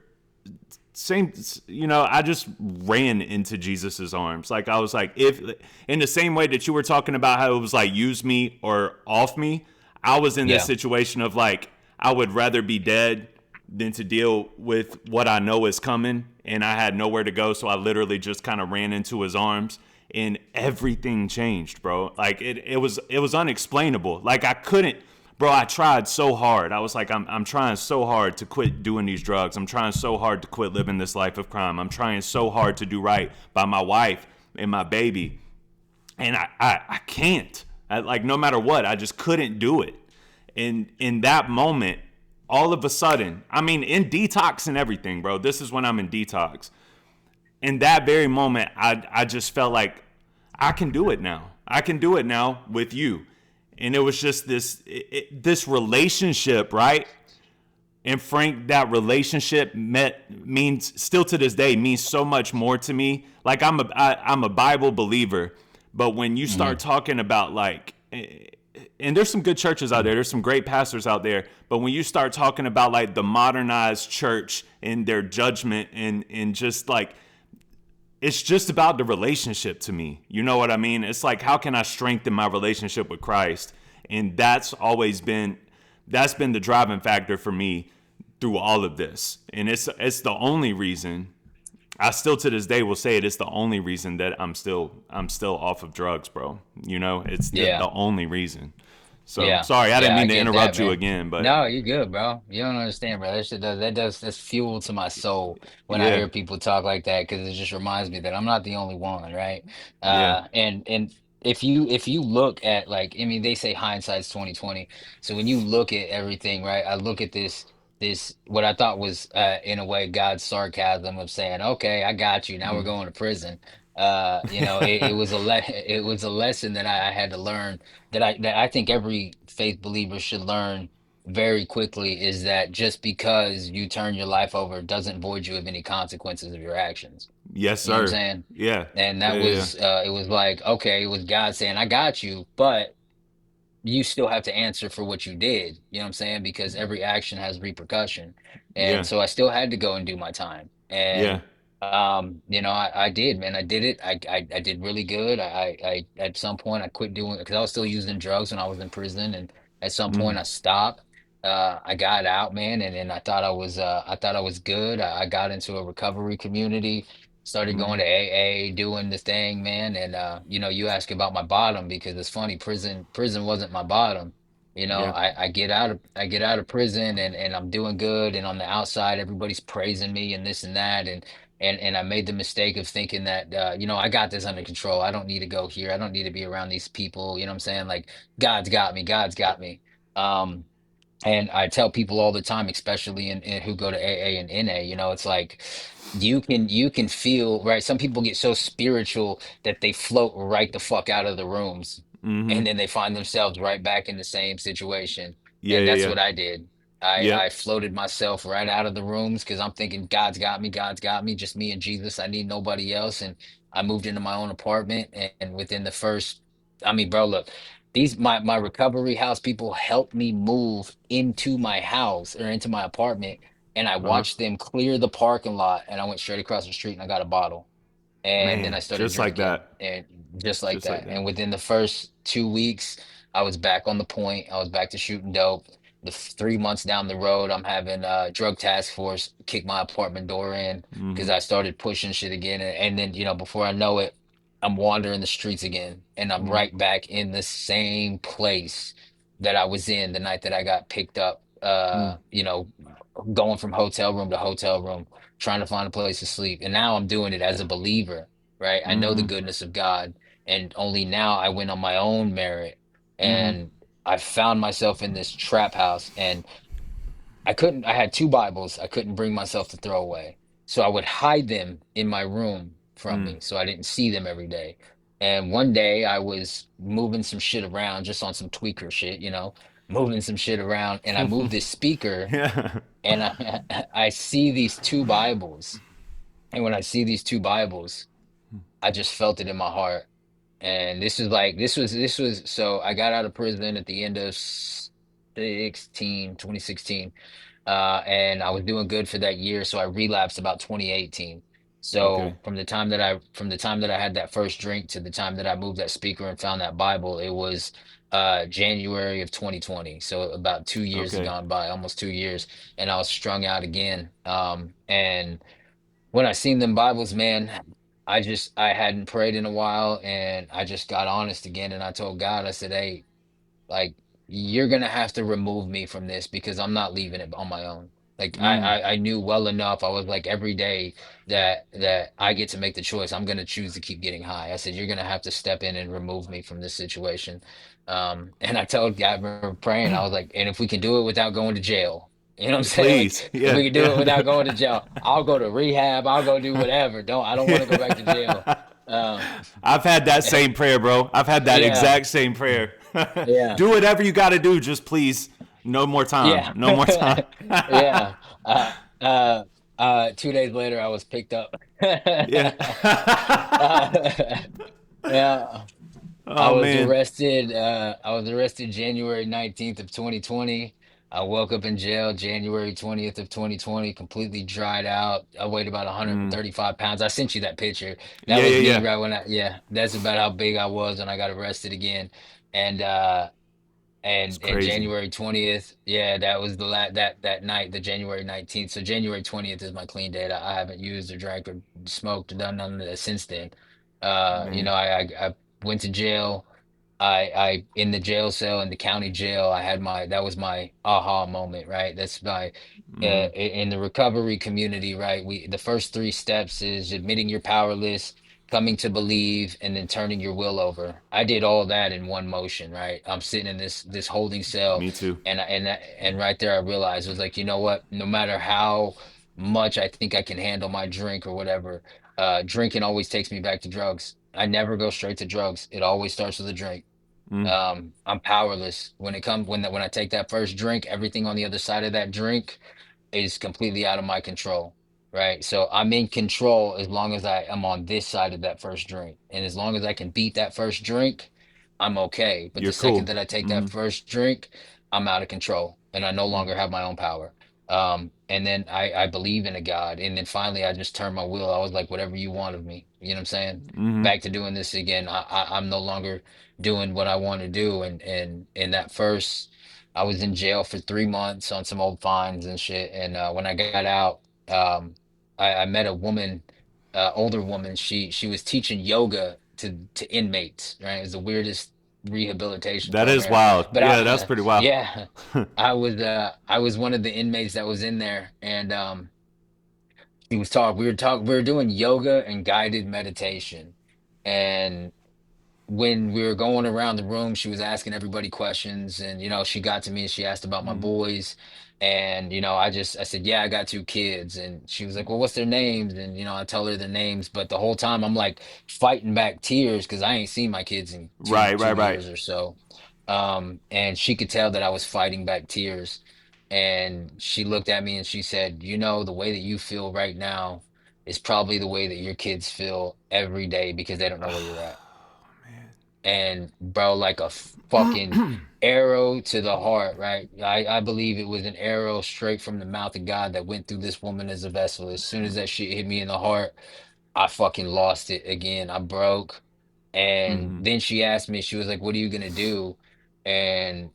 same, I just ran into Jesus's arms. Like I was like, if in the same way that you were talking about how it was like use me or off me, I was in this Yeah. situation of like I would rather be dead than to deal with what I know is coming, and I had nowhere to go, so I literally just kind of ran into his arms, and everything changed, bro. Like it was unexplainable. Like I couldn't. Bro, I tried so hard. I was like, I'm trying so hard to quit doing these drugs. I'm trying so hard to quit living this life of crime. I'm trying so hard to do right by my wife and my baby. And I can't. Like, no matter what, I just couldn't do it. And in that moment, all of a sudden, I mean, in detox and everything, bro, this is when I'm in detox. In that very moment, I just felt like I can do it now. I can do it now with you. And it was just this relationship, right? And Frank, that relationship means still to this day means so much more to me. Like I'm a Bible believer, but when you start Mhm. talking about like, and there's some good churches out there, there's some great pastors out there, but when you start talking about like the modernized church and their judgment and just like it's just about the relationship to me. You know what I mean? It's like how can I strengthen my relationship with Christ? And that's been the driving factor for me through all of this. And it's the only reason I still to this day will say it's the only reason that I'm still off of drugs, bro. It's the Yeah. only reason. So Yeah. sorry, I didn't Yeah, I mean to get that, interrupt you man. again, but No, you're good, bro. You don't understand, bro. That's fuel to my soul when I yeah, hear people talk like that because it just reminds me that I'm not the only one, right? yeah, And if you look at like I mean they say hindsight's 2020. So when you look at everything, right? I look at this what I thought was in a way God's sarcasm of saying, "Okay, I got you. Now we're mm, going to prison." It was it was a lesson that I had to learn, that I think every faith believer should learn very quickly, is that just because you turn your life over doesn't void you of any consequences of your actions. Yes, You know what I'm sir. saying? Yeah. And Yeah. that Yeah. was it was like, okay, it was God saying, I got you, but you still have to answer for what you did. You know what I'm saying? Because every action has repercussion. And Yeah. so I still had to go and do my time. Yeah. And I did, man. I did it. I did really good. I at some point I quit doing it because I was still using drugs when I was in prison, and at some point I stopped. I got out, man, and then I thought I was good. I got into a recovery community, started going to AA, doing this thing, man. And you ask about my bottom, because it's funny, prison wasn't my bottom. Yeah. I get out of prison, and I'm doing good, and on the outside everybody's praising me and this and that, and I made the mistake of thinking that I got this under control. I don't need to go here. I don't need to be around these people. You know what I'm saying? Like, God's got me. God's got me. Um, and I tell people all the time, especially in who go to AA and NA, it's like you can feel, right. Some people get so spiritual that they float right the fuck out of the rooms, and then they find themselves right back in the same situation. Yeah. And Yeah. that's Yeah. what I did. I Yep. floated myself right out of the rooms because I'm thinking God's got me, God's got me, just me and Jesus. I need nobody else. And I moved into my own apartment, and within the first, I mean, bro, look, these my recovery house people helped me move into my house, or into my apartment, and I Uh huh. watched them clear the parking lot, and I went straight across the street and I got a bottle, and then Man, I started just like drinking, that. and just like Just like that. that. And within the first 2 weeks, I was back on the point. I was back to shooting dope. 3 months down the road, I'm having drug task force kick my apartment door in because I started pushing shit again. And then, before I know it, I'm wandering the streets again, and I'm right back in the same place that I was in the night that I got picked up. Going from hotel room to hotel room, trying to find a place to sleep. And now I'm doing it as a believer, right? I know the goodness of God, and only now I went on my own merit, and I found myself in this trap house, and I had two Bibles I couldn't bring myself to throw away. So I would hide them in my room from me so I didn't see them every day. And one day I was moving some shit around, just on some tweaker shit, moving some shit around, and I moved this speaker, Yeah. and I see these two Bibles. And when I see these two Bibles, I just felt it in my heart. And this was so I got out of prison at the end of 2016, and I was doing good for that year, so I relapsed about 2018. Okay. So from the time that I had that first drink to the time that I moved that speaker and found that Bible, it was January of 2020. So about 2 years had Okay. gone by, almost 2 years, and I was strung out again. And when I seen them Bibles, man, I hadn't prayed in a while, and I just got honest again, and I told God, I said, "Hey, like, you're gonna have to remove me from this because I'm not leaving it on my own." Like, I knew well enough. I was like, every day that I get to make the choice, I'm gonna choose to keep getting high. I said, you're gonna have to step in and remove me from this situation. And I told God, I remember praying, I was like, and if we can do it without going to jail, you know what I'm saying? Please. Like, if Yeah. we can do it without going to Yeah. jail, I'll go to rehab, I'll go do whatever. I don't want to go back to jail. Yeah. Um, I've had that same prayer, bro. I've had that yeah, exact same prayer. yeah. Do whatever you got to do. Just please, no more time. Yeah. No more time. Yeah. Uh, uh, 2 days later, I was picked up. Yeah. Uh, yeah. Oh, man. I was arrested January 19th of 2020. I woke up in jail January 20th of 2020, completely dried out. I weighed about 135 pounds. I sent you that picture. That Yeah, was yeah, me yeah. right when yeah, that's about how big I was when I got arrested again. And It's and crazy. January 20th, yeah, that was that night, the January 19th. So January 20th is my clean date. I haven't used or drank or smoked or done none of that since then. Man. I went to jail. I in the jail cell, in the county jail, I had that was my aha moment, right? That's my in the recovery community, right? The first three steps is admitting you're powerless, coming to believe, and then turning your will over. I did all that in one motion, right? I'm sitting in this holding cell, Me too. and right there I realized, it was like, you know what? No matter how. much I think I can handle my drink or whatever, drinking always takes me back to drugs. I never go straight to drugs. It always starts with a drink. I'm powerless when it comes when I take that first drink, everything on the other side of that drink is completely out of my control, right? So I'm in control as long as I am on this side of that first drink. And as long as I can beat that first drink, I'm okay. But You're the second cool. that I take Hmm. that first drink, I'm out of control and I no longer have my own power. And then I believe in a God. And then finally I just turned my wheel. I was like, whatever you want of me. You know what I'm saying? Back to doing this again. I'm no longer doing what I want to do. And in that first I was in jail for 3 months on some old fines and shit. And when I got out, um, I met a woman, older woman. She was teaching yoga to inmates. Right, it was the weirdest rehabilitation That is program. wild. But Yeah, that's pretty wild. yeah, I was one of the inmates that was in there, and he was talking. We were doing yoga and guided meditation, and when we were going around the room, she was asking everybody questions, and she got to me and she asked about my boys, and I said, yeah, I got 2 kids, and she was like, well, what's their names? And I tell her their names, but the whole time I'm like fighting back tears because I ain't seen my kids in two Right, right, two right. years or so, and she could tell that I was fighting back tears, and she looked at me and she said, the way that you feel right now is probably the way that your kids feel every day because they don't know where you're at. And bro, like a fucking arrow to the heart, right? I believe it was an arrow straight from the mouth of God that went through this woman as a vessel. As soon as that shit hit me in the heart, I fucking lost it again. I broke. And then she asked me, she was like, what are you gonna do? And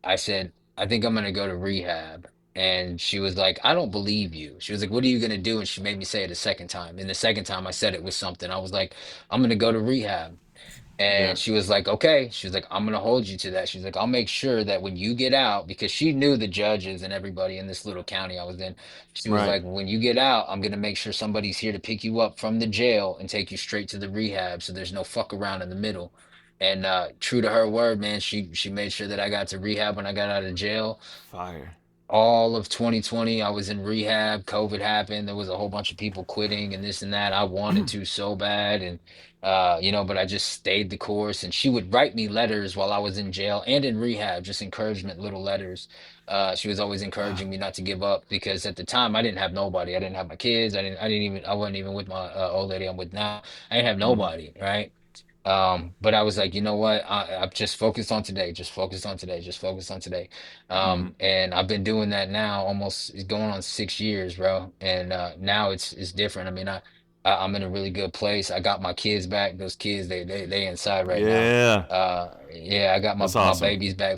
I said, I think I'm gonna go to rehab. And she was like, I don't believe you. She was like, what are you gonna do? And she made me say it a second time. And the second time I said it was something. I was like, I'm gonna go to rehab. Yeah. And she was like, okay. She was like, I'm gonna hold you to that. She's like, I'll make sure that when you get out, because she knew the judges and everybody in this little county I was in. She was Right. like, when you get out, I'm gonna make sure somebody's here to pick you up from the jail and take you straight to the rehab. So there's no fuck around in the middle. And true to her word, man, she made sure that I got to rehab when I got out of jail. Fire. All of 2020, I was in rehab. COVID happened. There was a whole bunch of people quitting and this and that. I wanted to so bad. And, but I just stayed the course. And she would write me letters while I was in jail and in rehab, just encouragement, little letters. She was always encouraging me not to give up because at the time I didn't have nobody. I didn't have my kids. I wasn't even with my old lady I'm with now. I didn't have nobody. Right. But I was like, you know what? I'm just focused on today, just focused on today, just focused on today. And I've been doing that now almost it's going on 6 years, bro. And now it's different. I mean, I'm in a really good place. I got my kids back. Those kids, they inside right now. Yeah. Yeah, I got That's my awesome. babies back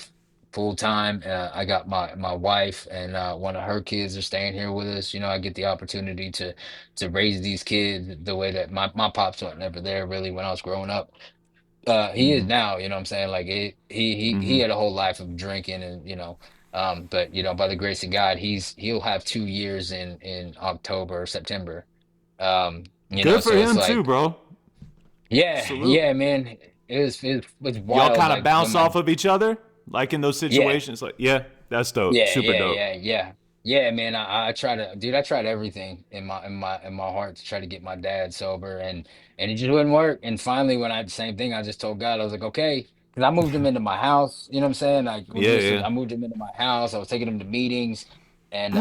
full time. I got my wife and one of her kids are staying here with us. I get the opportunity to raise these kids the way that my pops weren't never there really when I was growing up. He is now, you know what I'm saying? Like he had a whole life of drinking and but by the grace of God, he'll have 2 years in October or September. Good for So it's him too, like, bro. yeah, Salute. yeah, man. It's Y'all wild. kind of Like when bounce my off of each other, like in those yeah. situations. Like, yeah, that's dope. Yeah, Super yeah, dope. yeah, yeah. Yeah, man, I try to dude, I tried everything in my heart to try to get my dad sober and it just wouldn't work. And finally when I had the same thing, I just told God, I was like, okay, because I moved him into my house, you know what I'm saying? Like Yeah, yeah. I moved him into my house. I was taking him to meetings and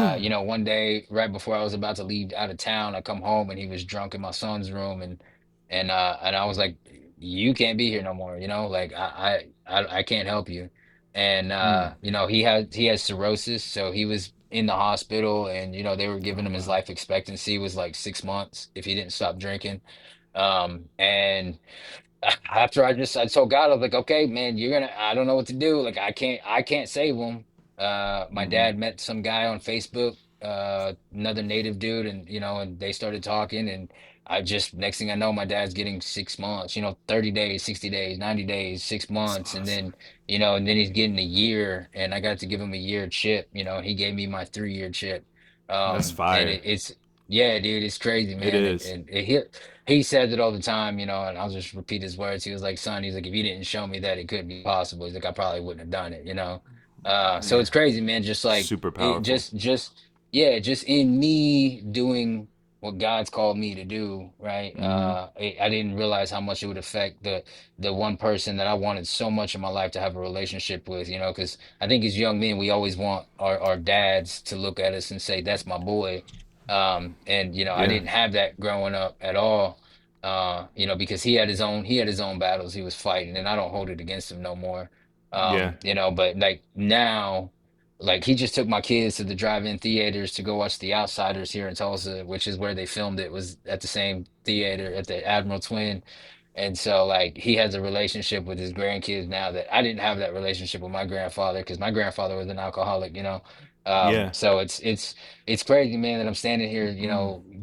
one day right before I was about to leave out of town, I come home and he was drunk in my son's room and I was like, you can't be here no more, like I can't help you and he has cirrhosis, so he was in the hospital, and they were giving Oh him his wow. life expectancy was like 6 months if he didn't stop drinking. And after I told God, I was like, okay, man, I don't know what to do. Like, I can't save him. My dad met some guy on Facebook, another native dude, and, and they started talking. And next thing I know, my dad's getting 6 months, 30 days, 60 days, 90 days, six That's months. And awesome. then, and then he's getting a year. And I got to give him a year chip. He gave me my 3-year chip. That's And fire. yeah, dude, it's crazy, It man. is. It hit. He says it all the time, and I'll just repeat his words. He was like, son, he's like, if you didn't show me that it could be possible, he's like, I probably wouldn't have done it. So Yeah. it's crazy, man. Just like Super it powerful. yeah, just in me doing what God's called me to do, right? Mm-hmm. I didn't realize how much it would affect the one person that I wanted so much in my life to have a relationship with, because I think as young men we always want our dads to look at us and say, "That's my boy." And I Yeah. didn't have that growing up at all. Because he had his own battles he was fighting, and I don't hold it against him no more. Yeah. But like now. Like he just took my kids to the drive-in theaters to go watch The Outsiders here in Tulsa, which is where they filmed it, was at the same theater at the Admiral Twin. And so like he has a relationship with his grandkids now that I didn't have that relationship with my grandfather because my grandfather was an alcoholic. Yeah. So it's crazy, man, that I'm standing here,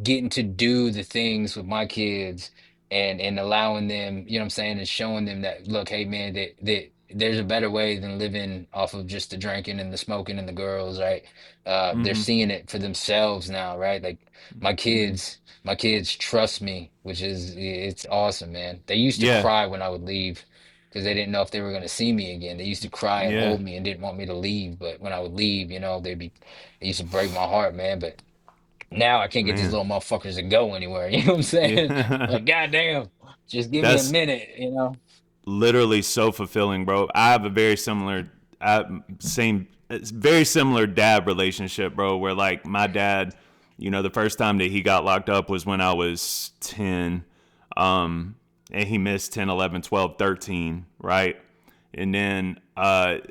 getting to do the things with my kids and allowing them, you know what I'm saying, and showing them that look, hey man, that there's a better way than living off of just the drinking and the smoking and the girls, right? They're Mm-hmm. seeing it for themselves now, right? Like my Mm-hmm. kids. My kids trust me, which is it's awesome, man. They used to Yeah. cry when I would leave because they didn't know if they were going to see me again. They used to cry and Yeah. hold me and didn't want me to leave. But when I would leave, it used to break my heart, man. But now I can't get these Man. little motherfuckers to go anywhere. You know what I'm saying? Yeah. Like, goddamn, just give me a That's minute. literally so fulfilling, bro. I have a very similar, same, it's very similar dad relationship, bro. Where like my dad, the first time that he got locked up was when I was 10, and he missed 10, 11, 12, 13, right? And then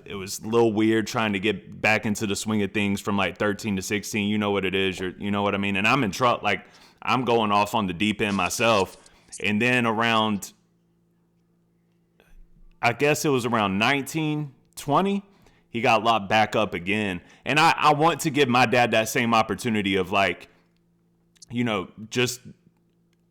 it was a little weird trying to get back into the swing of things from like 13 to 16. You know what it is, you know what I mean? And I'm in trouble, like I'm going off on the deep end myself. And then around, I guess it was around 19, 20, he got locked back up again. And I want to give my dad that same opportunity of like, just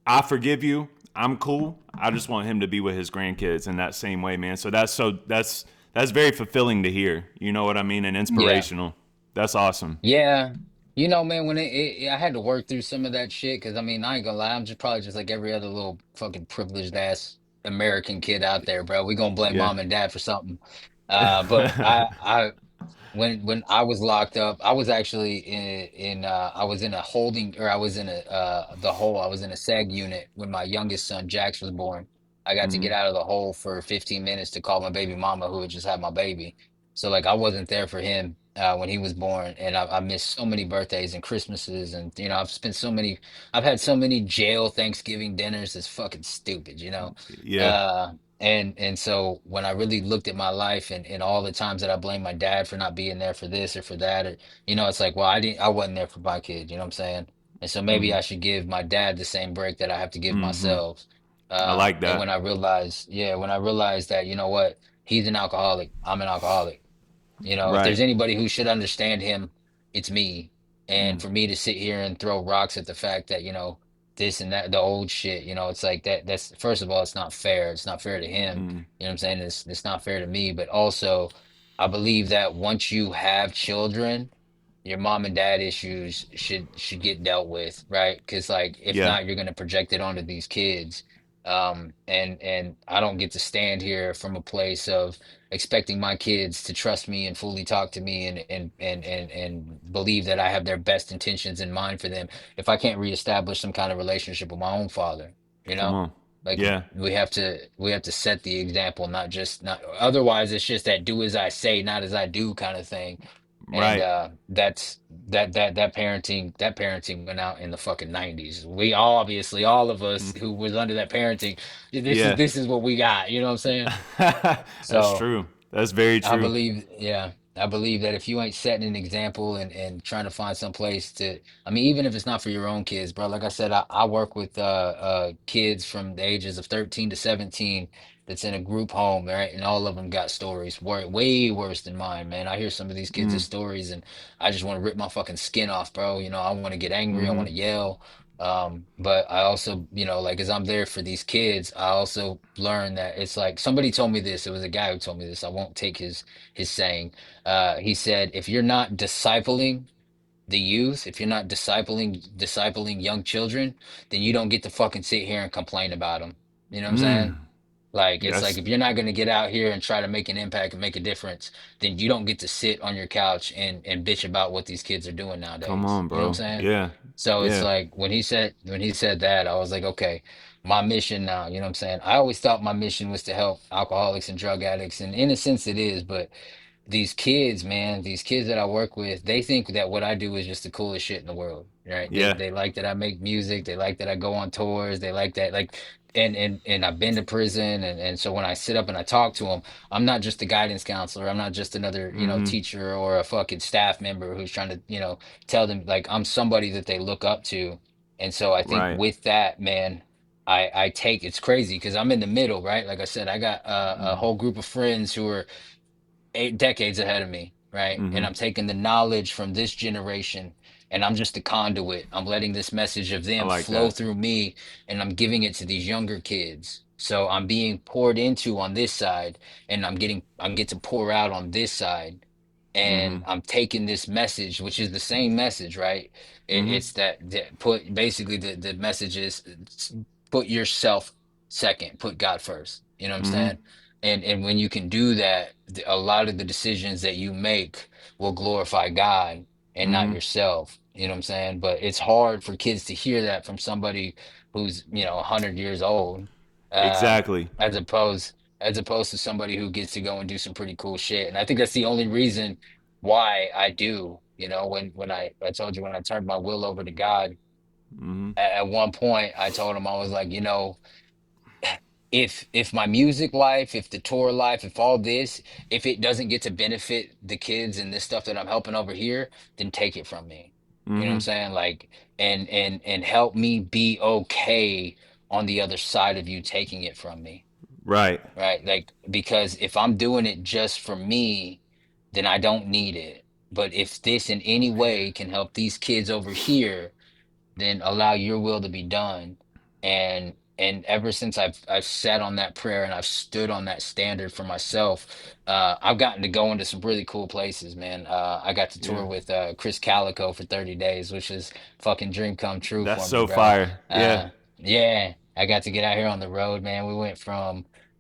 I forgive you. I'm cool. I just want him to be with his grandkids in that same way, man. So that's very fulfilling to hear. You know what I mean? And Yeah. inspirational. That's awesome. Yeah. Man, when I had to work through some of that shit, because I mean, I ain't gonna lie, I'm just probably just like every other little fucking privileged ass American kid out there, bro. We gonna blame Yeah. mom and dad for something. But when I was locked up, I was actually I was in a holding, or I was in I was in a SEG unit when my youngest son Jax was born. I got to Mm-hmm. get out of the hole for 15 minutes to call my baby mama who had just had my baby. So like I wasn't there for him when he was born, and I missed so many birthdays and Christmases, and I've had so many jail Thanksgiving dinners. It's fucking stupid. Yeah. And so when I really looked at my life and all the times that I blame my dad for not being there for this or for that, or it's like, well, I wasn't there for my kid, you know what I'm saying? And so maybe Mm-hmm. I should give my dad the same break that I have to give Mm-hmm. myself. I like And that. when I realized that, you know what, he's an alcoholic, I'm an alcoholic. If Right. there's anybody who should understand him, it's me. And Mm. for me to sit here and throw rocks at the fact that, this and that, the old shit, it's like that's first of all, it's not fair. It's not fair to him. Mm. You know what I'm saying? It's not fair to me. But also, I believe that once you have children, your mom and dad issues should get dealt with, right? Because like if Yeah. not, you're gonna project it onto these kids. And I don't get to stand here from a place of expecting my kids to trust me and fully talk to me and believe that I have their best intentions in mind for them if I can't reestablish some kind of relationship with my own father, you Come know? on. Like Yeah. we have to set the example, not otherwise it's just that do as I say, not as I do kind of thing. And Right. that parenting went out in the fucking 90s. We obviously, all of us Mm. who was under that parenting, this is Yeah. this is what we got, you know what I'm saying? That's So true. That's very true. I believe that if you ain't setting an example and trying to find some place to, I mean, even if it's not for your own kids, bro, like I said, I work with kids from the ages of 13 to 17 that's in a group home, right? And all of them got stories way worse than mine, man. I hear some of these kids' Mm. stories and I just want to rip my fucking skin off, bro. I want to get angry, I Mm-hmm. want to yell. But I also, like as I'm there for these kids, I also learn that it's like somebody told me this. It was a guy who told me this. I won't take his saying. He said, if you're not discipling the youth, if you're not discipling young children, then you don't get to fucking sit here and complain about them. You know what I'm saying? Mm. Like it's like Yes. if you're not gonna get out here and try to make an impact and make a difference, then you don't get to sit on your couch and bitch about what these kids are doing Come nowadays. on, You know what I'm bro. saying? Yeah. So it's Yeah. like when he said that, I was like, okay, my mission now, you know what I'm saying? I always thought my mission was to help alcoholics and drug addicts, and in a sense it is, but these kids, man, these kids that I work with, they think that what I do is just the coolest shit in the world, right? They Yeah. they like that I make music, they like that I go on tours, they like that like and I've been to prison and so when I sit up and I talk to them, I'm not just a guidance counselor, I'm not just another, Mm-hmm. teacher or a fucking staff member who's trying to, tell them like I'm somebody that they look up to. And so I think Right. with that, man, I take it's crazy because I'm in the middle, right? Like I said, I got a Mm-hmm. whole group of friends who are 8 decades ahead of me, right? Mm-hmm. And I'm taking the knowledge from this generation and I'm just the conduit. I'm letting this message of I them like flow that. through me and I'm giving it to these younger kids. So I'm being poured into on this side and I'm get to pour out on this side. Mm-hmm. And I'm taking this message, which is the same message, right? Mm-hmm. It's that put basically the message is put yourself second, put God first. You know what I'm Mm-hmm. saying? And when you can do that, a lot of the decisions that you make will glorify God and not Mm-hmm. yourself. You know what I'm saying? But it's hard for kids to hear that from somebody who's, 100 years old, um, Exactly. as opposed as opposed to somebody who gets to go and do some pretty cool shit. And I think that's the only reason why I do. When I told you when I turned my will over to God, Mm-hmm. at one point I told him I was like, if my music life, if the tour life, if all this, if it doesn't get to benefit the kids and this stuff that I'm helping over here, then take it from me. You know what I'm Mm-hmm. saying? Like, and help me be okay on the other side of you taking it from me, Right. right? Like, because if I'm doing it just for me, then I don't need it. But if this in any way can help these kids over here, then allow your will to be done. And ever since I've sat on that prayer and I've stood on that standard for myself, I've gotten to go into some really cool places, man. I got to Yeah. tour with Chris Calico for 30 days, which is fucking dream come true That's for me, so bro. fire. Yeah. Yeah, I got to get out here on the road, man.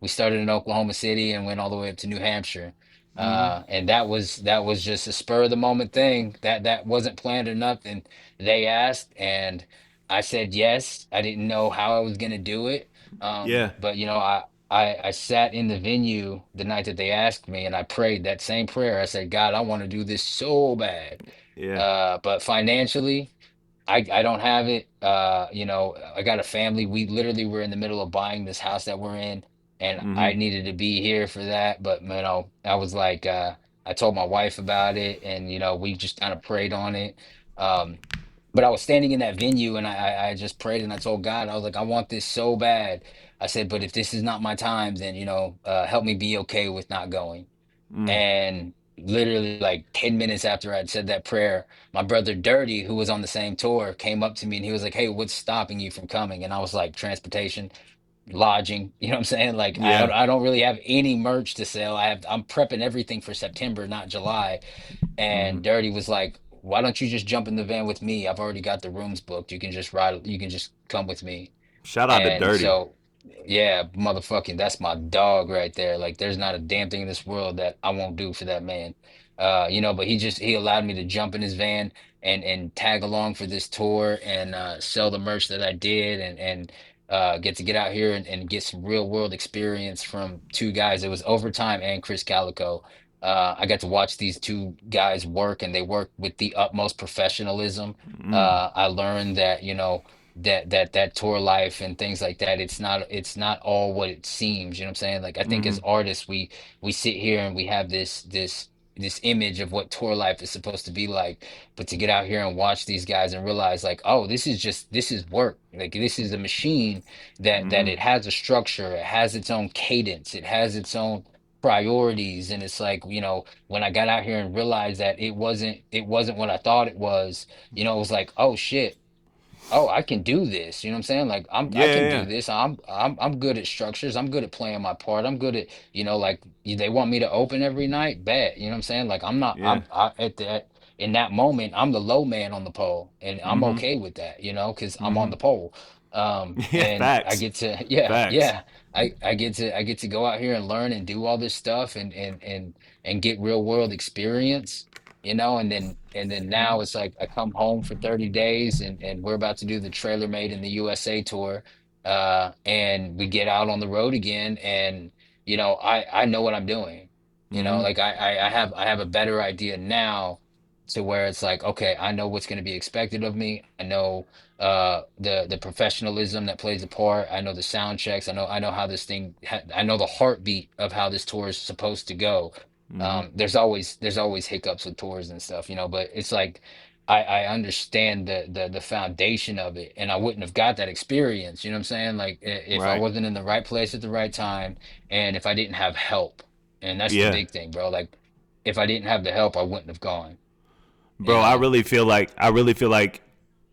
We started in Oklahoma City and went all the way up to New Hampshire. Mm-hmm. And that was just a spur of the moment thing that wasn't planned or nothing. They asked, and I said yes. I didn't know how I was gonna do it, Yeah. but I sat in the venue the night that they asked me, and I prayed that same prayer. I said, God, I want to do this so bad, Yeah. but financially. I don't have it. I got a family. We literally were in the middle of buying this house that we're in, and Mm-hmm. I needed to be here for that. But I was like, I told my wife about it, and we just kind of prayed on it. Um, but I was standing in that venue, and I just prayed, and I told God, I was like, I want this so bad. I said, but if this is not my time, then help me be okay with not going. Mm. And literally, like 10 minutes after I'd said that prayer, my brother Dirty, who was on the same tour, came up to me and he was like, "Hey, what's stopping you from coming?" And I was like, "Transportation, lodging." You know what I'm saying? Like, I, Yeah. I don't really have any merch to sell. I'm prepping everything for September, not July. Mm-hmm. And Dirty was like, "Why don't you just jump in the van with me? I've already got the rooms booked. You can just ride, you can just come with me." Shout out to And Dirty. so, yeah, motherfucking, that's my dog right there. Like, there's not a damn thing in this world that I won't do for that man. But he allowed me to jump in his van and tag along for this tour and sell the merch that I did and get to get out here and get some real world experience from two guys. It was Overtime and Chris Calico. I got to watch these two guys work, and they work with the utmost professionalism. Mm. I learned that, that tour life and things like that, it's not all what it seems. You know what I'm saying? Like, I think Mm-hmm. as artists, we sit here and we have this image of what tour life is supposed to be like, but to get out here and watch these guys and realize, like, oh, this is work. Like, this is a machine that Mm-hmm. it has a structure, it has its own cadence, it has its own priorities. And it's like, when I got out here and realized that it wasn't what I thought it was, it was like, oh shit. Oh, I can do this. You know what I'm saying? Like, I Yeah. can do Yeah. this. I'm good at structures. I'm good at playing my part. I'm good at, like, they want me to open every night, bet. You know what I'm saying? Like, I'm not Yeah. at that in that moment, I'm the low man on the pole, and I'm Mm-hmm. okay with that, because I'm Mm-hmm. on the pole. Yeah, And I facts. get to yeah, Facts. yeah. I get to go out here and learn and do all this stuff and get real world experience, you know, and then now it's like I come home for 30 days and we're about to do the Trailer Made in the USA tour. And we get out on the road again and you know, I know what I'm doing. You know, Mm-hmm. like I have a better idea now to where it's like, okay, I know what's going to be expected of me. I know the professionalism that plays a part. I know the sound checks. I know how this thing I know the heartbeat of how this tour is supposed to go. Mm-hmm. There's always hiccups with tours and stuff, you know, but it's like I understand the foundation of it and I wouldn't have got that experience, you know what I'm saying? Like if I Right. wasn't in the right place at the right time and if I didn't have help. And that's the Yeah. big thing, bro. Like if I didn't have the help, I wouldn't have gone, you Bro, know? I really feel like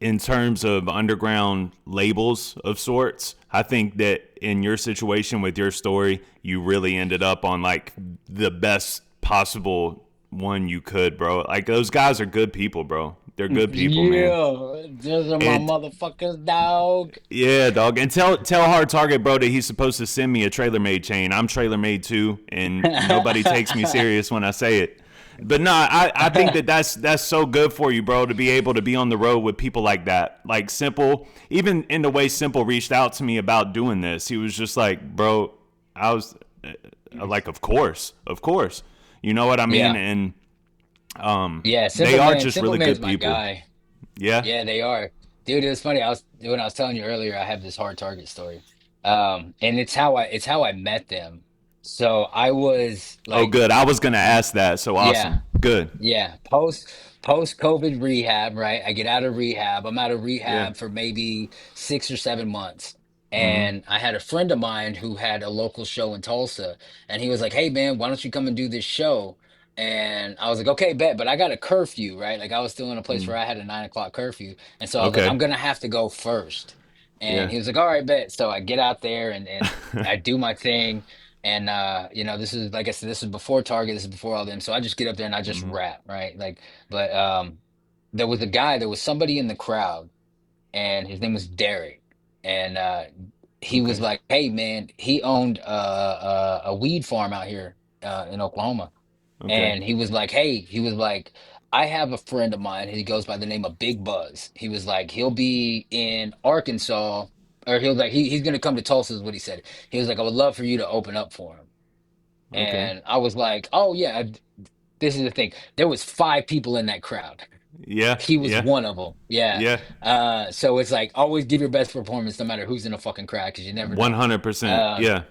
in terms of underground labels of sorts, I think that in your situation with your story, you really ended up on like the best possible one you could, bro. Like those guys are good people, bro. They're good people, man. Yeah, those are my And motherfuckers, dog. yeah, dog. And tell Hard Target, bro, that he's supposed to send me a trailer made chain. I'm trailer made too, and nobody takes me serious when I say it. But no, I think that that's so good for you, bro, to be able to be on the road with people like that. Like Simple, even in the way Simple reached out to me about doing this, he was just like, bro, I was like, of course, you know what I mean? Yeah, And yeah. they are just Simple really Man's good my people. guy. Yeah. Yeah, they are. Dude, it was funny. I was when I was telling you earlier, I have this hard target story. And it's how I met them. So I was Oh, like, good. I was gonna ask that. So yeah. awesome. Good. Yeah, post COVID rehab, right? I get out of rehab. I'm out of Yeah. rehab for maybe 6 or 7 months. Mm-hmm. And I had a friend of mine who had a local show in Tulsa, and he was like, "Hey man, why don't you come and do this show?" And I was like, "Okay, bet," but I got a curfew, right? Like I was still in a place Mm. where I had a 9 o'clock curfew, and so I was like, Okay. "I'm gonna have to go first." And Yeah. he was like, "All right, bet." So I get out there and I do my thing. And you know, this is like I said, this is before Target, this is before all them. So I just get up there and I just Mm-hmm. rap, right? Like, but there was somebody in the crowd, and his name was Derek, and he was Okay. like, "Hey, man," he owned a weed farm out here in Oklahoma, Okay. and he was like, "Hey," he was like, "I have a friend of mine. He goes by the name of Big Buzz." He was like, "He'll be in Arkansas." Or he'll like he's gonna come to Tulsa is what he said. He was like, I would love for you to open up for him. Okay. And I was like, oh yeah, this is the thing. There was 5 people in that crowd. Yeah. He was Yeah. one of them. Yeah. Yeah. So it's like always give your best performance no matter who's in a fucking crowd because you never know. 100%. Um, Yeah.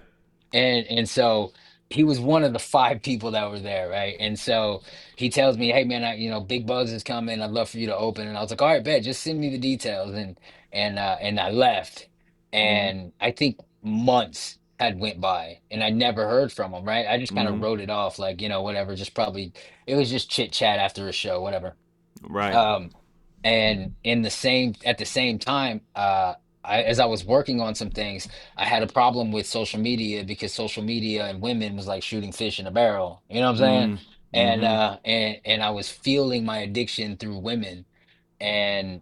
and so he was one of the 5 people that were there, right? And so he tells me, "Hey man, you know, Big Buzz is coming. I'd love for you to open." And I was like, "All right, bet. Just send me the details." And I left, Mm-hmm. and I think months had went by, and I never heard from him, right? I just kind of Mm-hmm. wrote it off, like you know, whatever. Just probably it was just chit chat after a show, whatever. Right. Um, and in the same at the same time, as I was working on some things, I had a problem with social media because social media and women was like shooting fish in a barrel. You know what I'm saying? Mm-hmm. And I was feeling my addiction through women. And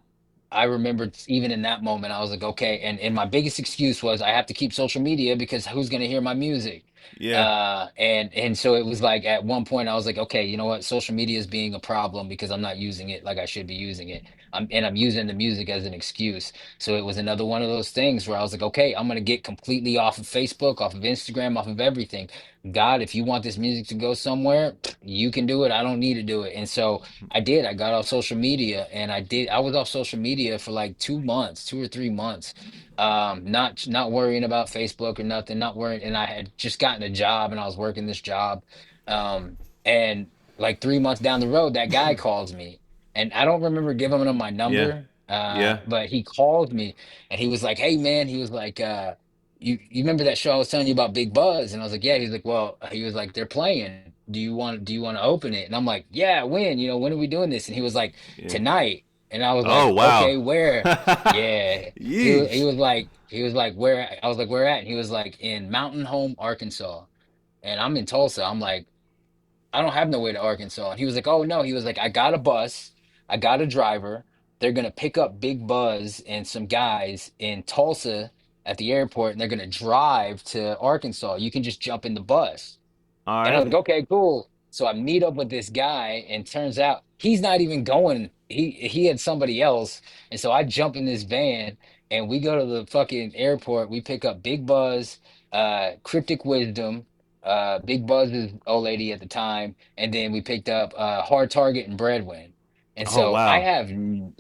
I remember even in that moment, I was like, okay. And my biggest excuse was I have to keep social media because who's going to hear my music? Yeah. And so it was like at one point I was like, okay, you know what? Social media is being a problem because I'm not using it like I should be using it. I'm using the music as an excuse. So it was another one of those things where I was like, okay, I'm gonna get completely off of Facebook, off of Instagram, off of everything. God, if you want this music to go somewhere, you can do it. I don't need to do it. And so I did. I got off social media and I was off social media for like 2 months, 2 or 3 months. Not worrying about Facebook or nothing, not worrying. And I had just gotten a job and I was working this job. And like 3 months down the road, that guy calls me. And I don't remember giving him my Yeah. number. Yeah. But he called me and he was like, "Hey man," he was like, you remember that show I was telling you about Big Buzz?" And I was like, "Yeah." He's like, "Well," he was like, "They're playing. Do you want to open it?" And I'm like, "Yeah, when? You know, when are we doing this?" And he was like, Yeah. "Tonight." And I was Oh like, wow. "Okay, where?" Yeah. Yeesh. He was like, "Where?" I was like, "Where at?" And he was like, "In Mountain Home, Arkansas." And I'm in Tulsa. I'm like, "I don't have no way to Arkansas." And he was like, "Oh no." He was like, "I got a bus. I got a driver. they're gonna pick up Big Buzz and some guys in Tulsa at the airport, and they're gonna drive to Arkansas. You can just jump in the bus. All And I was right. like, okay, cool. So I meet up with this guy, and turns out he's not even going. He had somebody else, and so I jump in this van, and we go to the fucking airport. We pick up Big Buzz, Cryptic Wisdom, Big Buzz's old lady at the time, and then we picked up Hard Target and Breadwin. And Oh so I wow. have,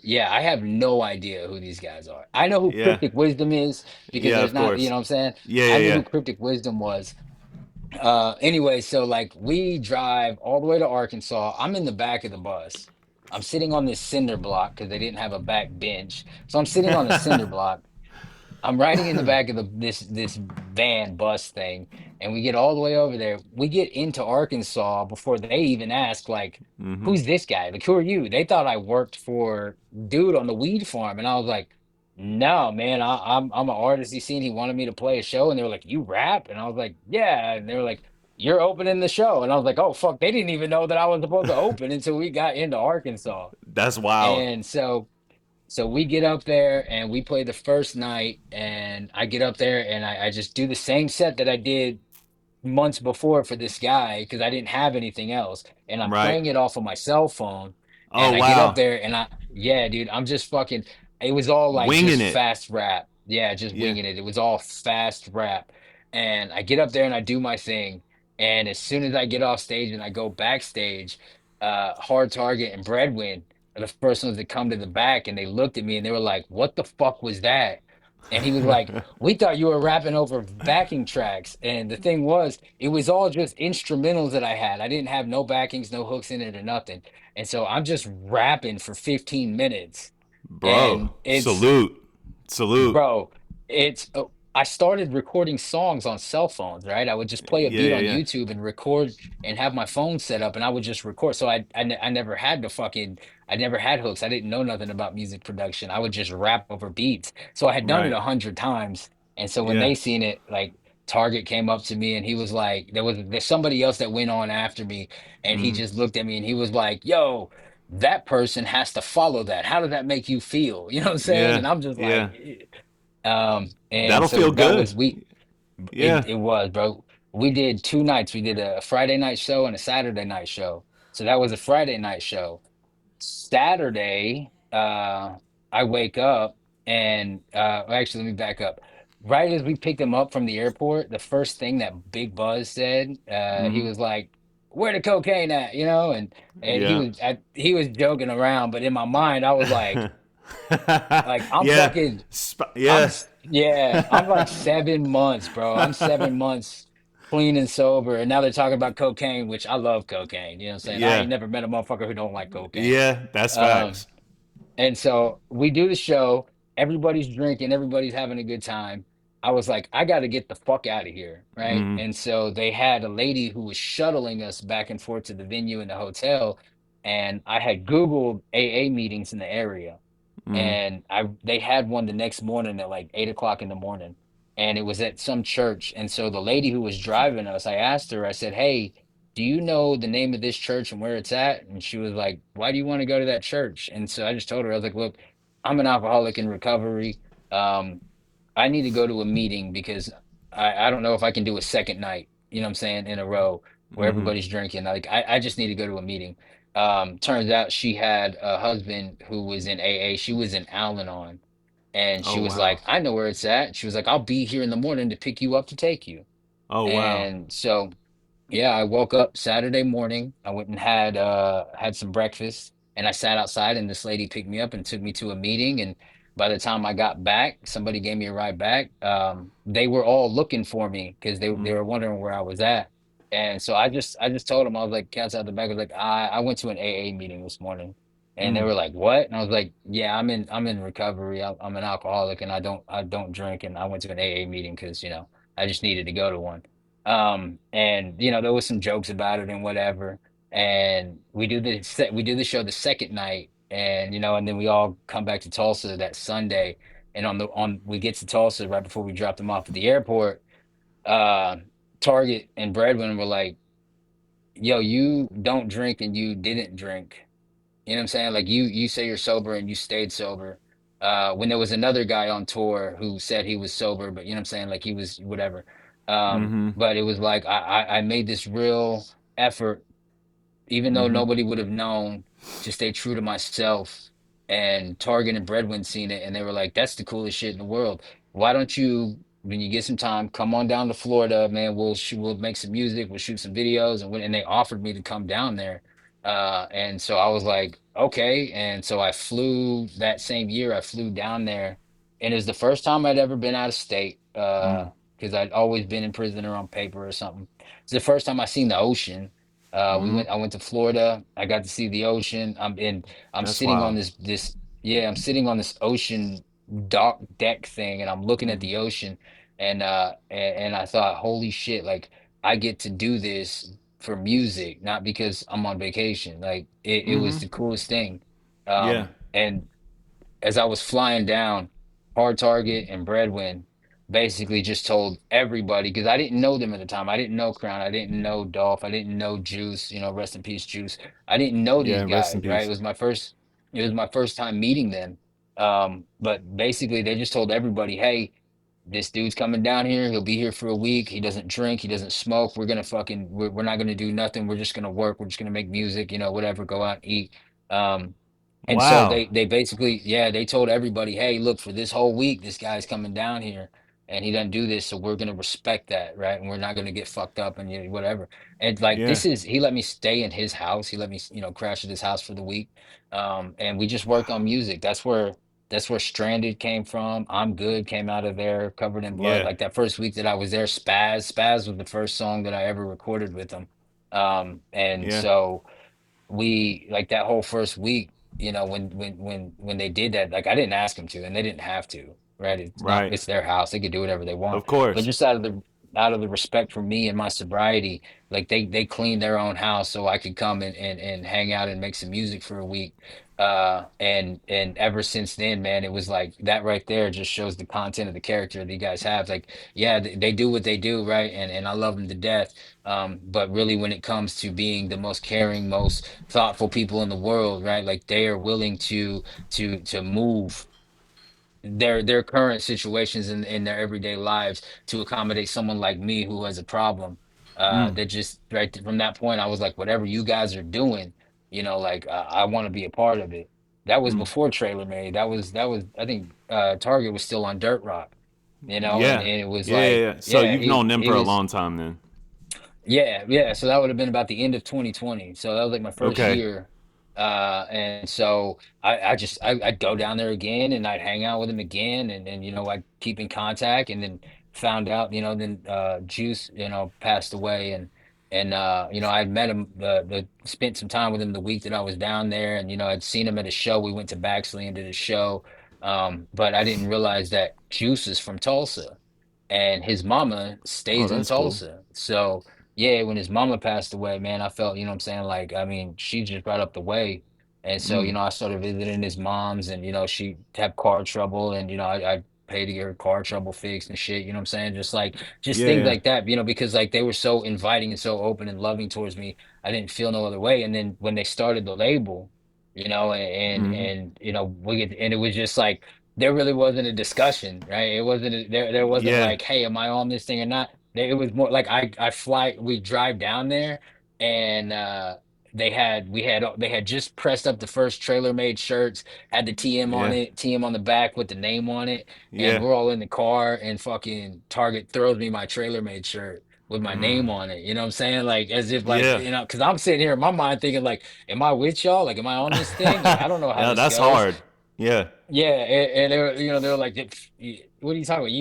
yeah, I have no idea who these guys are. I know who Yeah. Cryptic Wisdom is because Yeah, there's of not, you course. know what I'm saying? Yeah, I yeah, knew yeah. who Cryptic Wisdom was. Anyway, so like we drive all the way to Arkansas. I'm in the back of the bus. I'm sitting on this cinder block because they didn't have a back bench. So I'm sitting on the cinder block. I'm riding in the back of this van bus thing, and we get all the way over there. We get into Arkansas before they even ask, like, who's this guy? Like, who are you? They thought I worked for dude on the weed farm, and I was like, no, man, I'm an artist. He seen he wanted me to play a show, and they were like, you rap? And I was like, yeah. And they were like, you're opening the show, and I was like, oh fuck, they didn't even know that I was supposed to open until we got into Arkansas. That's wild. And so we get up there and we play the first night, and I get up there and I just do the same set that I did months before for this guy because I didn't have anything else. And I'm Right. playing it off of my cell phone. Oh And I get up wow. there and yeah, dude, I'm just fucking, it was all like Winging just it. fast rap. Yeah, just Yeah. winging it. It was all fast rap. And I get up there and I do my thing. And as soon as I get off stage and I go backstage, Hard Target and Breadwin are the first ones that come to the back, and they looked at me and they were like, what the fuck was that? And he was like, we thought you were rapping over backing tracks. And the thing was, it was all just instrumentals that I had. I didn't have no backings, no hooks in it or nothing. And so I'm just rapping for 15 minutes. Bro, And it's, salute. Salute. bro, I started recording songs on cell phones, right? I would just play a Yeah, beat yeah, on yeah. YouTube and record and have my phone set up, and I would just record. So I never had I never had hooks. I didn't know nothing about music production. I would just rap over beats. So I had done it Right. 100 times. And so when Yeah. they seen it, like Target came up to me and he was like, there's somebody else that went on after me, and he just looked at me and he was like, yo, that person has to follow that. How did that make you feel? You know what I'm saying? Yeah. And I'm just like, Yeah. and That'll so feel that good. was Yeah. it was, bro. We did 2 nights. We did a Friday night show and a Saturday night show. So that was a Friday night show. Saturday, I wake up and actually let me back up. Right as we picked him up from the airport, the first thing that Big Buzz said, he was like, "Where the cocaine at?" You know, and Yeah. he was joking around, but in my mind, I was like I'm Yeah. fucking Yeah. yeah, I'm like 7 months, bro. I'm 7 months clean and sober, and now they're talking about cocaine, which I love cocaine. You know what I'm saying? I Yeah. ain't never met a motherfucker who don't like cocaine. Yeah. That's Um, facts. and so we do the show, everybody's drinking, everybody's having a good time. I was like, I got to get the fuck out of here, right? And so they had a lady who was shuttling us back and forth to the venue and the hotel, and I had Googled AA meetings in the area, and I they had one the next morning at like 8 o'clock in the morning, and it was at some church. And so the lady who was driving us, I asked her, I said, hey, do you know the name of this church and where it's at? And she was like, why do you want to go to that church? And so I just told her, I was like, look, I'm an alcoholic in recovery. um I need to go to a meeting because I don't know if I can do a second night, you know what I'm saying, in a row where everybody's drinking. Like I just need to go to a meeting. Turns out she had a husband who was in AA. She was in Al-Anon, and Oh she was wow. like, I know where it's at. She was like, I'll be here in the morning to pick you up to take you. Oh wow. And so yeah, I woke up Saturday morning. I went and had some breakfast, and I sat outside, and this lady picked me up and took me to a meeting. And by the time I got back, somebody gave me a ride back. They were all looking for me because they were wondering where I was at. And so I just told them, I was like, cats out the back. I was like, I went to an AA meeting this morning. And they were like, what? And I was like, yeah, I'm in recovery. I'm an alcoholic, and I don't drink, and I went to an AA meeting because, I just needed to go to one. And there was some jokes about it and whatever. And we do the show the second night, and and then we all come back to Tulsa that Sunday. And on we get to Tulsa right before we dropped them off at the airport. Uh, Target and Breadwin were like, "Yo, you don't drink and you didn't drink. You know what I'm saying? Like you say you're sober and you stayed sober. When there was another guy on tour who said he was sober, but you know what I'm saying? Like he was whatever. But it was like I made this real effort even though nobody would have known, to stay true to myself. And Target and Breadwin seen it, and they were like, "That's the coolest shit in the world. Why don't you, when you get some time, come on down to Florida, man? We'll make some music, we'll shoot some videos." And they offered me to come down there, and so I was like, "Okay." And so I flew that same year. I flew down there, and it was the first time I'd ever been out of state, because I'd always been in prison or on paper or something. It's the first time I seen the ocean. I went to Florida. I got to see the ocean. I'm That's sitting on wild. this yeah, I'm sitting on this ocean dock deck thing, and I'm looking at the ocean, and I thought, holy shit, like I get to do this for music, not because I'm on vacation. Like it was the coolest thing. Yeah. And as I was flying down, Hard Target and Breadwin basically just told everybody, because I didn't know them at the time. I didn't know Crown. I didn't know Dolph. I didn't know Juice. You know, rest in peace, Juice. I didn't know Yeah. these Rest in guys. Right? peace. It was my first time meeting them. But basically, they just told everybody, "Hey, this dude's coming down here. He'll be here for a week. He doesn't drink. He doesn't smoke. We're not gonna do nothing. We're just gonna work. We're just gonna make music. You know, whatever. Go out and eat." Um, and so Wow. they basically, yeah, they told everybody, "Hey, look, for this whole week, this guy's coming down here and he doesn't do this, so we're gonna respect that, right? And we're not gonna get fucked up and you know, whatever." And like Yeah. this is he let me stay in his house. He let me, crash at his house for the week. And we just worked on music. That's where Stranded came from. I'm Good came out of there, Covered in Blood. Yeah. Like that first week that I was there, Spaz was the first song that I ever recorded with him. And Yeah. so we like that whole first week, when they did that, like I didn't ask them to, and they didn't have to, right? Right. It's their house, they could do whatever they want. Of But course. just out of the respect for me and my sobriety, like they cleaned their own house so I could come and hang out and make some music for a week. And ever since then, man, it was like that right there just shows the content of the character that you guys have. Like, yeah, they do what they do, right? And I love them to death. But really, when it comes to being the most caring, most thoughtful people in the world, right? Like they are willing to move their current situations in their everyday lives to accommodate someone like me who has a problem. That just from that point, I was like, whatever you guys are doing, like I want to be a part of it. That was before Trailer Made. That was I think Target was still on Dirt Rock, and Yeah. and it was Yeah. Yeah. like, Yeah. So yeah, you've known them he for a was. long time then. Yeah, yeah. So that would have been about the end of 2020. So that was like my first Okay. year. And so I'd go down there again and I'd hang out with him again and I'd keep in contact and then found out, then Juice, passed away and I'd met him spent some time with him the week that I was down there and I'd seen him at a show. We went to Baxley and did a show. But I didn't realize that Juice is from Tulsa and his mama Oh, stays in that's cool. Tulsa. So yeah, when his mama passed away, man, I felt, what I'm saying? Like, I mean, she just right up the way. And so, I started visiting his mom's and, she had car trouble and, I paid to get her car trouble fixed and shit, you know what I'm saying? Just Yeah. things Yeah. like that, because like they were so inviting and so open and loving towards me. I didn't feel no other way. And then when they started the label, and it was just like, there really wasn't a discussion, right? It wasn't there wasn't Yeah. like, hey, am I on this thing or not? It was more like we drive down there and they had just pressed up the first Trailer Made shirts, had the TM on Yeah. it, TM on the back with the name on it, and Yeah. we're all in the car and fucking Target throws me my Trailer Made shirt with my name on it. You know what I'm saying? Like as if like, Yeah. because I'm sitting here in my mind thinking like, am I with y'all? Like, am I on this thing? Like, I don't know how Yeah. this That's goes. hard. Yeah. Yeah, and they were, they were like, "What are you talking about?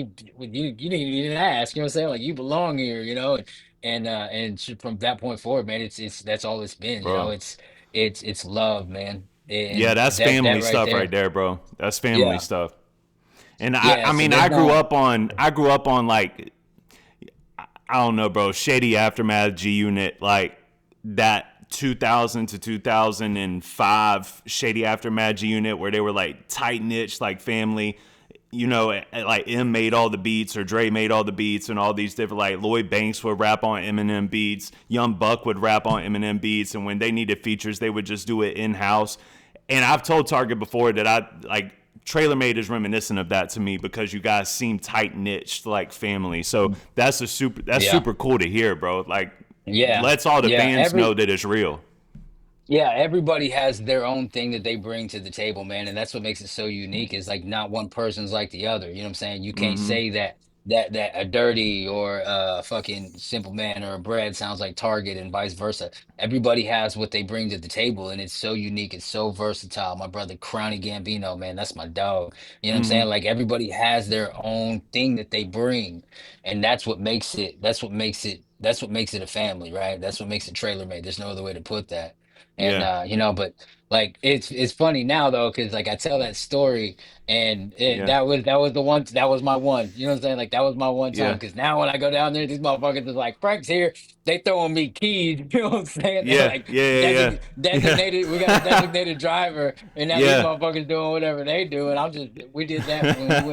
You didn't ask, you know what I'm saying? Like, you belong here, from that point forward, man, it's that's all it's been, Bro. it's love, man, Yeah. and That's that family right stuff right there, there, bro. That's family yeah, stuff. And yeah. I So mean, there's not, I grew up on like, I don't know, bro, Shady Aftermath G Unit, like that 2000 to 2005 Shady Aftermath G Unit where they were like tight knit, like family. Like M made all the beats or Dre made all the beats and all these different, like Lloyd Banks would rap on Eminem beats, Young Buck would rap on Eminem beats, and when they needed features, they would just do it in house. And I've told Target before that I like TraylorMade is reminiscent of that to me because you guys seem tight knit like family. So that's Yeah. super cool to hear, bro. Like Yeah. lets all the Yeah. fans know that it's real. Yeah, everybody has their own thing that they bring to the table, man, and that's what makes it so unique. Is like not one person's like the other. You know what I'm saying? You can't Mm-hmm. say that a dirty or a fucking simple man or a bread sounds like Target and vice versa. Everybody has what they bring to the table, and it's so unique. It's so versatile. My brother Crowny Gambino, man, that's my dog. You know what I'm Mm-hmm. saying? Like everybody has their own thing that they bring, and that's what makes it. That's what makes it a family, right? That's what makes it trailer made. There's no other way to put that. And Yeah. but like it's funny now though, because like I tell that story and Yeah. that was the one that was my one. You know what I'm saying? Like that was my one time. Yeah. Because now when I go down there, these motherfuckers is like, Frank's here, they throwing me keys, you know what I'm saying? They're Yeah. like Yeah. Yeah. Yeah. designated, we got a designated driver, and now these Yeah. motherfuckers doing whatever they do. And I'm just we did that when we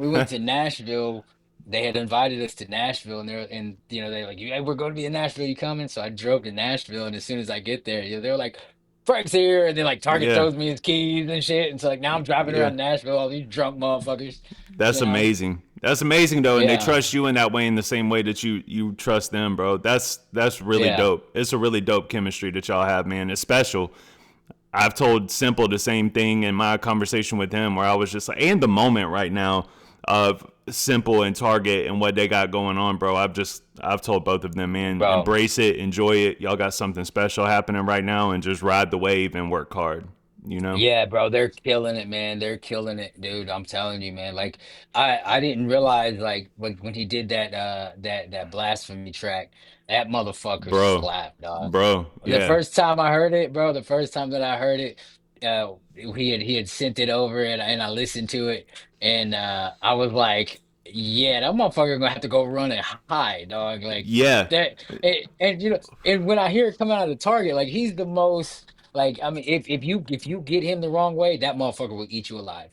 went to Nashville. They had invited us to Nashville, and they're like, "Hey, we're going to be in Nashville. You coming?" So I drove to Nashville, and as soon as I get there, they're like, "Frank's here," and then like Target Yeah. throws me his keys and shit, and so like now I'm driving Yeah. around Nashville, all these drunk motherfuckers, That's you know? amazing. That's amazing though, and they Yeah, trust you in that way in the same way that you trust them, bro. That's really yeah, dope. It's a really dope chemistry that y'all have, man. It's special. I've told Simple the same thing in my conversation with him, where I was just like, and the moment right now of Simple and Target and what they got going on, bro. I've told both of them, man, bro. embrace it, enjoy it. Y'all got something special happening right now, and just ride the wave and work hard. You know, Yeah, bro, they're killing it, man. They're killing it, dude. I'm telling you, man. Like I didn't realize like when he did that blasphemy track, that motherfucker bro, slapped, dog. The yeah, first time I heard it, bro, the first time that I heard it, he had sent it over and I listened to it and I was like, yeah, that motherfucker gonna have to go run and hide, dog. Like yeah, that and and when I hear it coming out of the Target, like he's the most like, I mean, if you get him the wrong way, that motherfucker will eat you alive.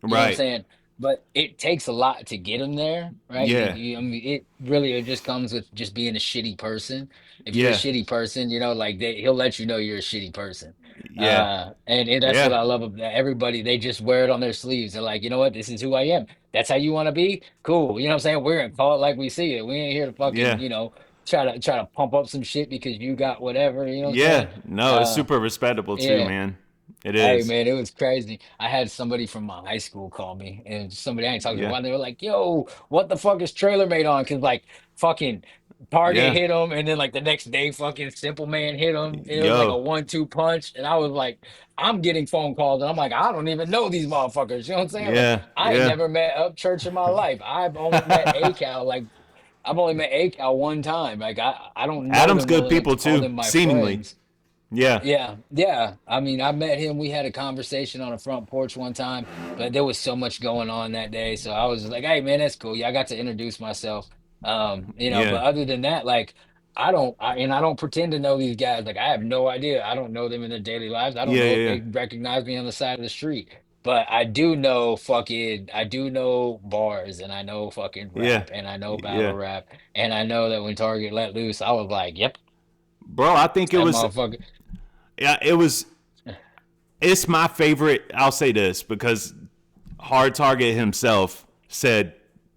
You know what I'm right, saying? But it takes a lot to get him there, right? yeah, I mean, it just comes with just being a shitty person. If you're a yeah, shitty person, like he'll let you know you're a shitty person. yeah, And that's what yeah, I love about everybody. They just wear it on their sleeves. They're like, you know what? This is who I am. That's how you want to be? Cool. You know what I'm saying? We're gonna call it like we see it. We ain't here to fucking, yeah. try to pump up some shit because you got whatever. You know what I'm Yeah, saying? no, it's Uh, super respectable too, yeah. man. It Hey is. man, it was crazy. I had somebody from my high school call me, and somebody I ain't talked to in a Yeah, while. They were like, "Yo, what the fuck is Trailer Made on?" Because like fucking Target yeah, hit him, and then like the next day, fucking Simple Man hit him. It was like a yo, 1-2 punch, and I was like, I'm getting phone calls, and I'm like, I don't even know these motherfuckers. You know what I'm saying? Like, yeah, I ain't yeah. never met Upchurch in my life. I've only met ACal one time. Like, I don't know Adam's them well good enough people to call too, them my seemingly. friends. Yeah, Yeah, yeah. I mean, I met him. We had a conversation on a front porch one time, but there was so much going on that day. So I was just like, hey man, that's cool. Yeah, I got to introduce myself. yeah, But other than that, like I don't pretend to know these guys. Like I have no idea. I don't know them in their daily lives. I don't yeah, know if yeah, they recognize me on the side of the street. But I do know bars and I know fucking yeah, rap and I know battle yeah. rap and I know that when Target let loose, I was like, yep, Bro, I think it that was. motherfucker. Yeah, it was. It's my favorite. I'll say this because Hard Target himself said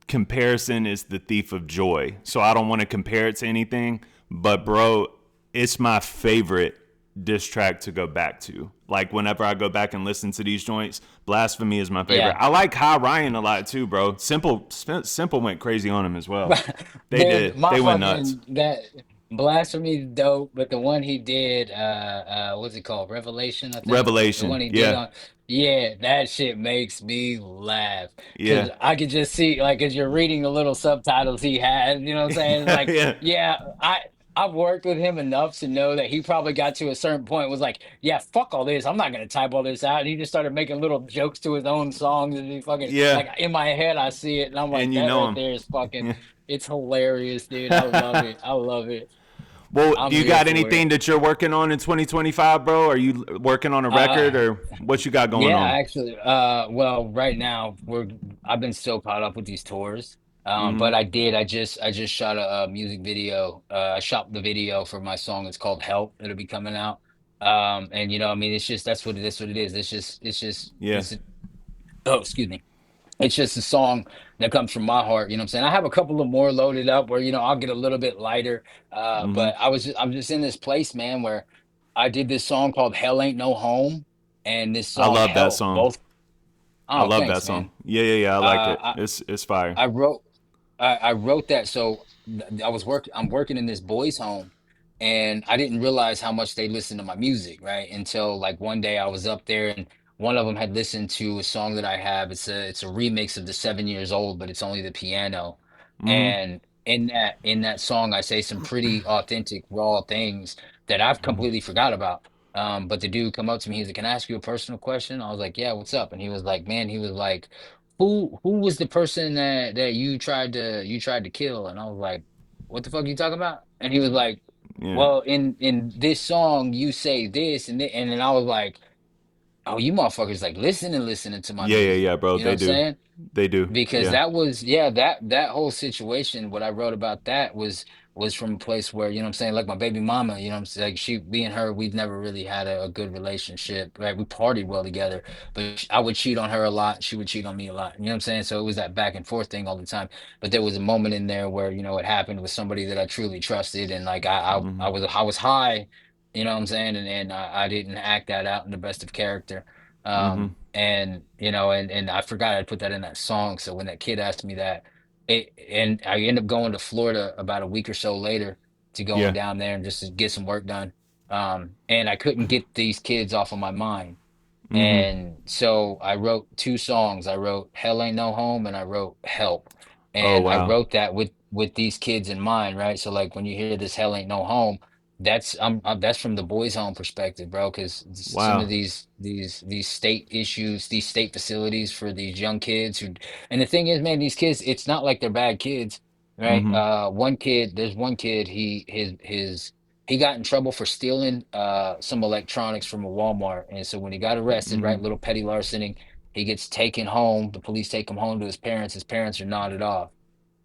comparison is the thief of joy. So I don't want to compare it to anything, but bro, it's my favorite diss track to go back to. Like whenever I go back and listen to these joints, Blasphemy is my favorite. Yeah. I like High Ryan a lot too, bro. Simple went crazy on him as well. They Dude, did. my They went nuts. fucking that Blasphemy is dope, but the one he did, what's it called? Revelation, I think. The one Revelation. he did Yeah. on, yeah, that shit makes me laugh. Yeah. Cause I could just see, like, as you're reading the little subtitles he has, you know what I'm saying? It's like, Yeah. yeah, I've worked with him enough to know that he probably got to a certain point was like, yeah, fuck all this. I'm not gonna type all this out. And he just started making little jokes to his own songs and he fucking Yeah. like in my head I see it and I'm like, And you that know right him. there is fucking Yeah. it's hilarious, dude. I love it. I love it. Well, do I'm you here got for anything it. that you're working on in 2025, bro? Are you working on a record Uh, or what you got going yeah, on? actually, well, right now I've been so caught up with these tours. Mm-hmm. But I just shot a music video. I shot the video for my song. It's called Help. It'll be coming out. And you know, I mean, it's just that's what it is. What it is. Yeah. Oh, excuse me. It's just a song that comes from my heart. You know what I'm saying? I have a couple of more loaded up where, you know, I'll get a little bit lighter. Mm-hmm. But I'm just in this place, man, where I did this song called Hell Ain't No Home, and this I song love that Help. song. Both. I Oh, love that thanks, song. man. Yeah, yeah, yeah. I like it. Uh, It's fire. I wrote I wrote that so I'm working in this boys home, and I didn't realize how much they listen to my music, right? Until like one day I was up there and one of them had listened to a song that I have. It's a remix of the 7 Years Old, but it's only the piano. Mm-hmm. And in that song I say some pretty authentic, raw things that I've completely forgot about. But the dude come up to me, he's like, "Can I ask you a personal question?" I was like, "Yeah, what's up?" And he was like, "Man," he was like, who was the person that you tried to kill?" And I was like, "What the fuck are you talking about?" And he was like, Yeah. "Well, in this song you say this and then I was like, "Oh, you motherfuckers like listening to my Yeah, yeah, music." yeah, bro. You know what They I'm do. saying? They do. Because Yeah. that was, yeah, that whole situation, what I wrote about that was from a place where, you know what I'm saying, like my baby mama, you know what I'm saying, like she, me and her, we've never really had a good relationship, right? We partied well together, but I would cheat on her a lot, she would cheat on me a lot, you know what I'm saying? So it was that back and forth thing all the time. But there was a moment in there where, you know, it happened with somebody that I truly trusted, and like Mm-hmm. I was high, you know what I'm saying, and I didn't act that out in the best of character. Mm-hmm. And you know, and I forgot I put that in that song. So when that kid asked me that, and I ended up going to Florida about a week or so later to going Yeah. down there and just to get some work done. And I couldn't get these kids off of my mind. Mm-hmm. And so I wrote two songs. I wrote Hell Ain't No Home and I wrote Help. Oh And I wow. wrote that with these kids in mind, right? So like when you hear this Hell Ain't No Home, that's from the boys' home perspective, bro, because some of Wow. these state issues, these state facilities for these young kids who, and the thing is, man, these kids, it's not like they're bad kids, right? Mm-hmm. One kid, there's one kid, he got in trouble for stealing some electronics from a Walmart. And so when he got arrested, Mm-hmm. right, little petty larceny, he gets taken home. The police take him home to his parents. His parents are nodded off.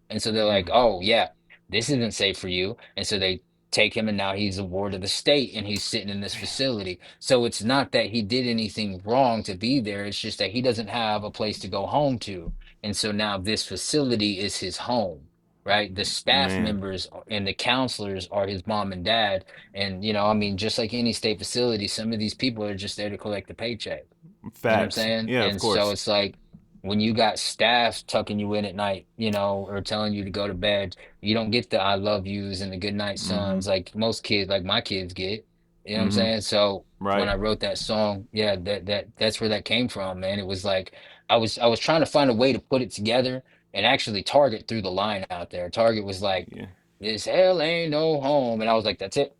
And so they're like, "Oh yeah, this isn't safe for you." And so they take him and now he's a ward of the state and he's sitting in this facility. So it's not that he did anything wrong to be there. It's just that he doesn't have a place to go home to. And so now this facility is his home. Right, the staff Man. members and the counselors are his mom and dad, and you know, I mean, just like any state facility, some of these people are just there to collect the paycheck. You know what I'm Facts. saying? Yeah, of And so course. it's like when you got staff tucking you in at night, you know, or telling you to go to bed, you don't get the I love yous and the good night Mm-hmm. sons like most kids, like my kids get. You know what I'm Mm-hmm. saying? So when Right. I wrote that song, yeah, that's where that came from, man. It was like I was trying to find a way to put it together and actually Target threw the line out there. Target was like, Yeah. "This hell ain't no home," and I was like, "That's it."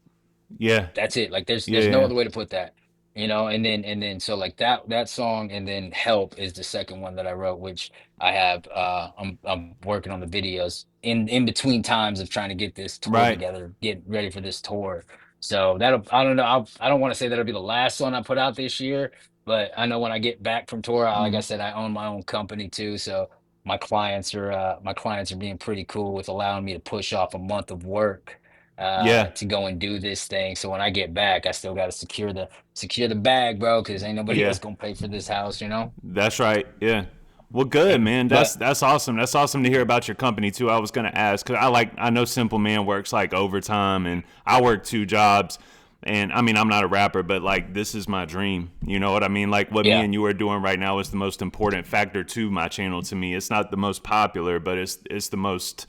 Yeah. That's it. Like Yeah. there's no Yeah. other way to put that. You know, and then so like that song and then Help is the second one that I wrote, which I have I'm working on the videos in between times of trying to get this tour Right. together, get ready for this tour. So that'll I don't know, I don't want to say that'll be the last song I put out this year, but I know when I get back from tour, like I Mm-hmm. said, I own my own company too, so my clients are being pretty cool with allowing me to push off a month of work Yeah. to go and do this thing. So when I get back, I still got to secure the bag, bro, because ain't nobody Yeah. else gonna pay for this house, you know. That's right. Yeah. Well, good, man. But That's awesome. That's awesome to hear about your company too. I was gonna ask because I know Simple Man works like overtime, and I work two jobs. And I mean, I'm not a rapper, but like this is my dream. You know what I mean? Like what me yeah, and you are doing right now is the most important factor to my channel to me. It's not the most popular, but it's the most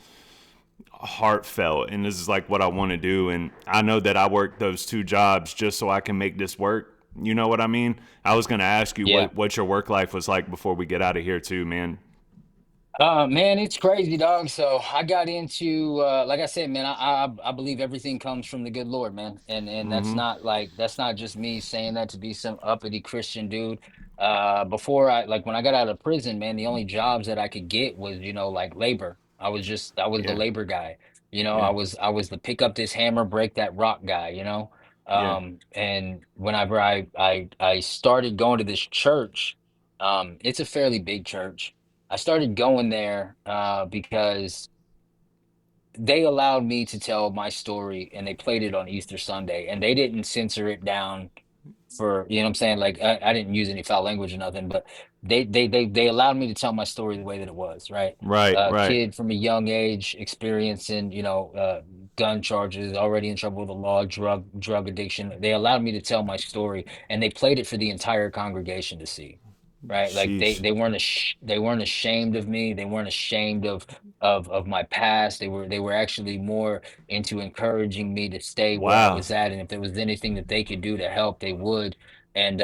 heartfelt, and this is like what I want to do. And I know that I work those two jobs just so I can make this work. You know what I mean? I was gonna ask you yeah. what your work life was like before we get out of here too, man. Man, it's crazy, dog. So I got into like I said, man, I believe everything comes from the good Lord, man. And that's Mm-hmm. not like that's not just me saying that to be some uppity Christian dude. Before I like when I got out of prison, man, the only jobs that I could get was, you know, like labor. I was the Yeah. labor guy. You know, Yeah. I was the pick up this hammer, break that rock guy, you know. Yeah. And whenever I started going to this church, it's a fairly big church. I started going there because they allowed me to tell my story, and they played it on Easter Sunday, and they didn't censor it down for, you know what I'm saying? Like I didn't use any foul language or nothing, but they allowed me to tell my story the way that it was, right? Right, right. Kid from a young age experiencing, gun charges, already in trouble with the law, drug addiction. They allowed me to tell my story, and they played it for the entire congregation to see. Right? Like Sheesh. they weren't ashamed of me. They weren't ashamed of my past. They were actually more into encouraging me to stay where I Wow. was at, and if there was anything that they could do to help, they would. And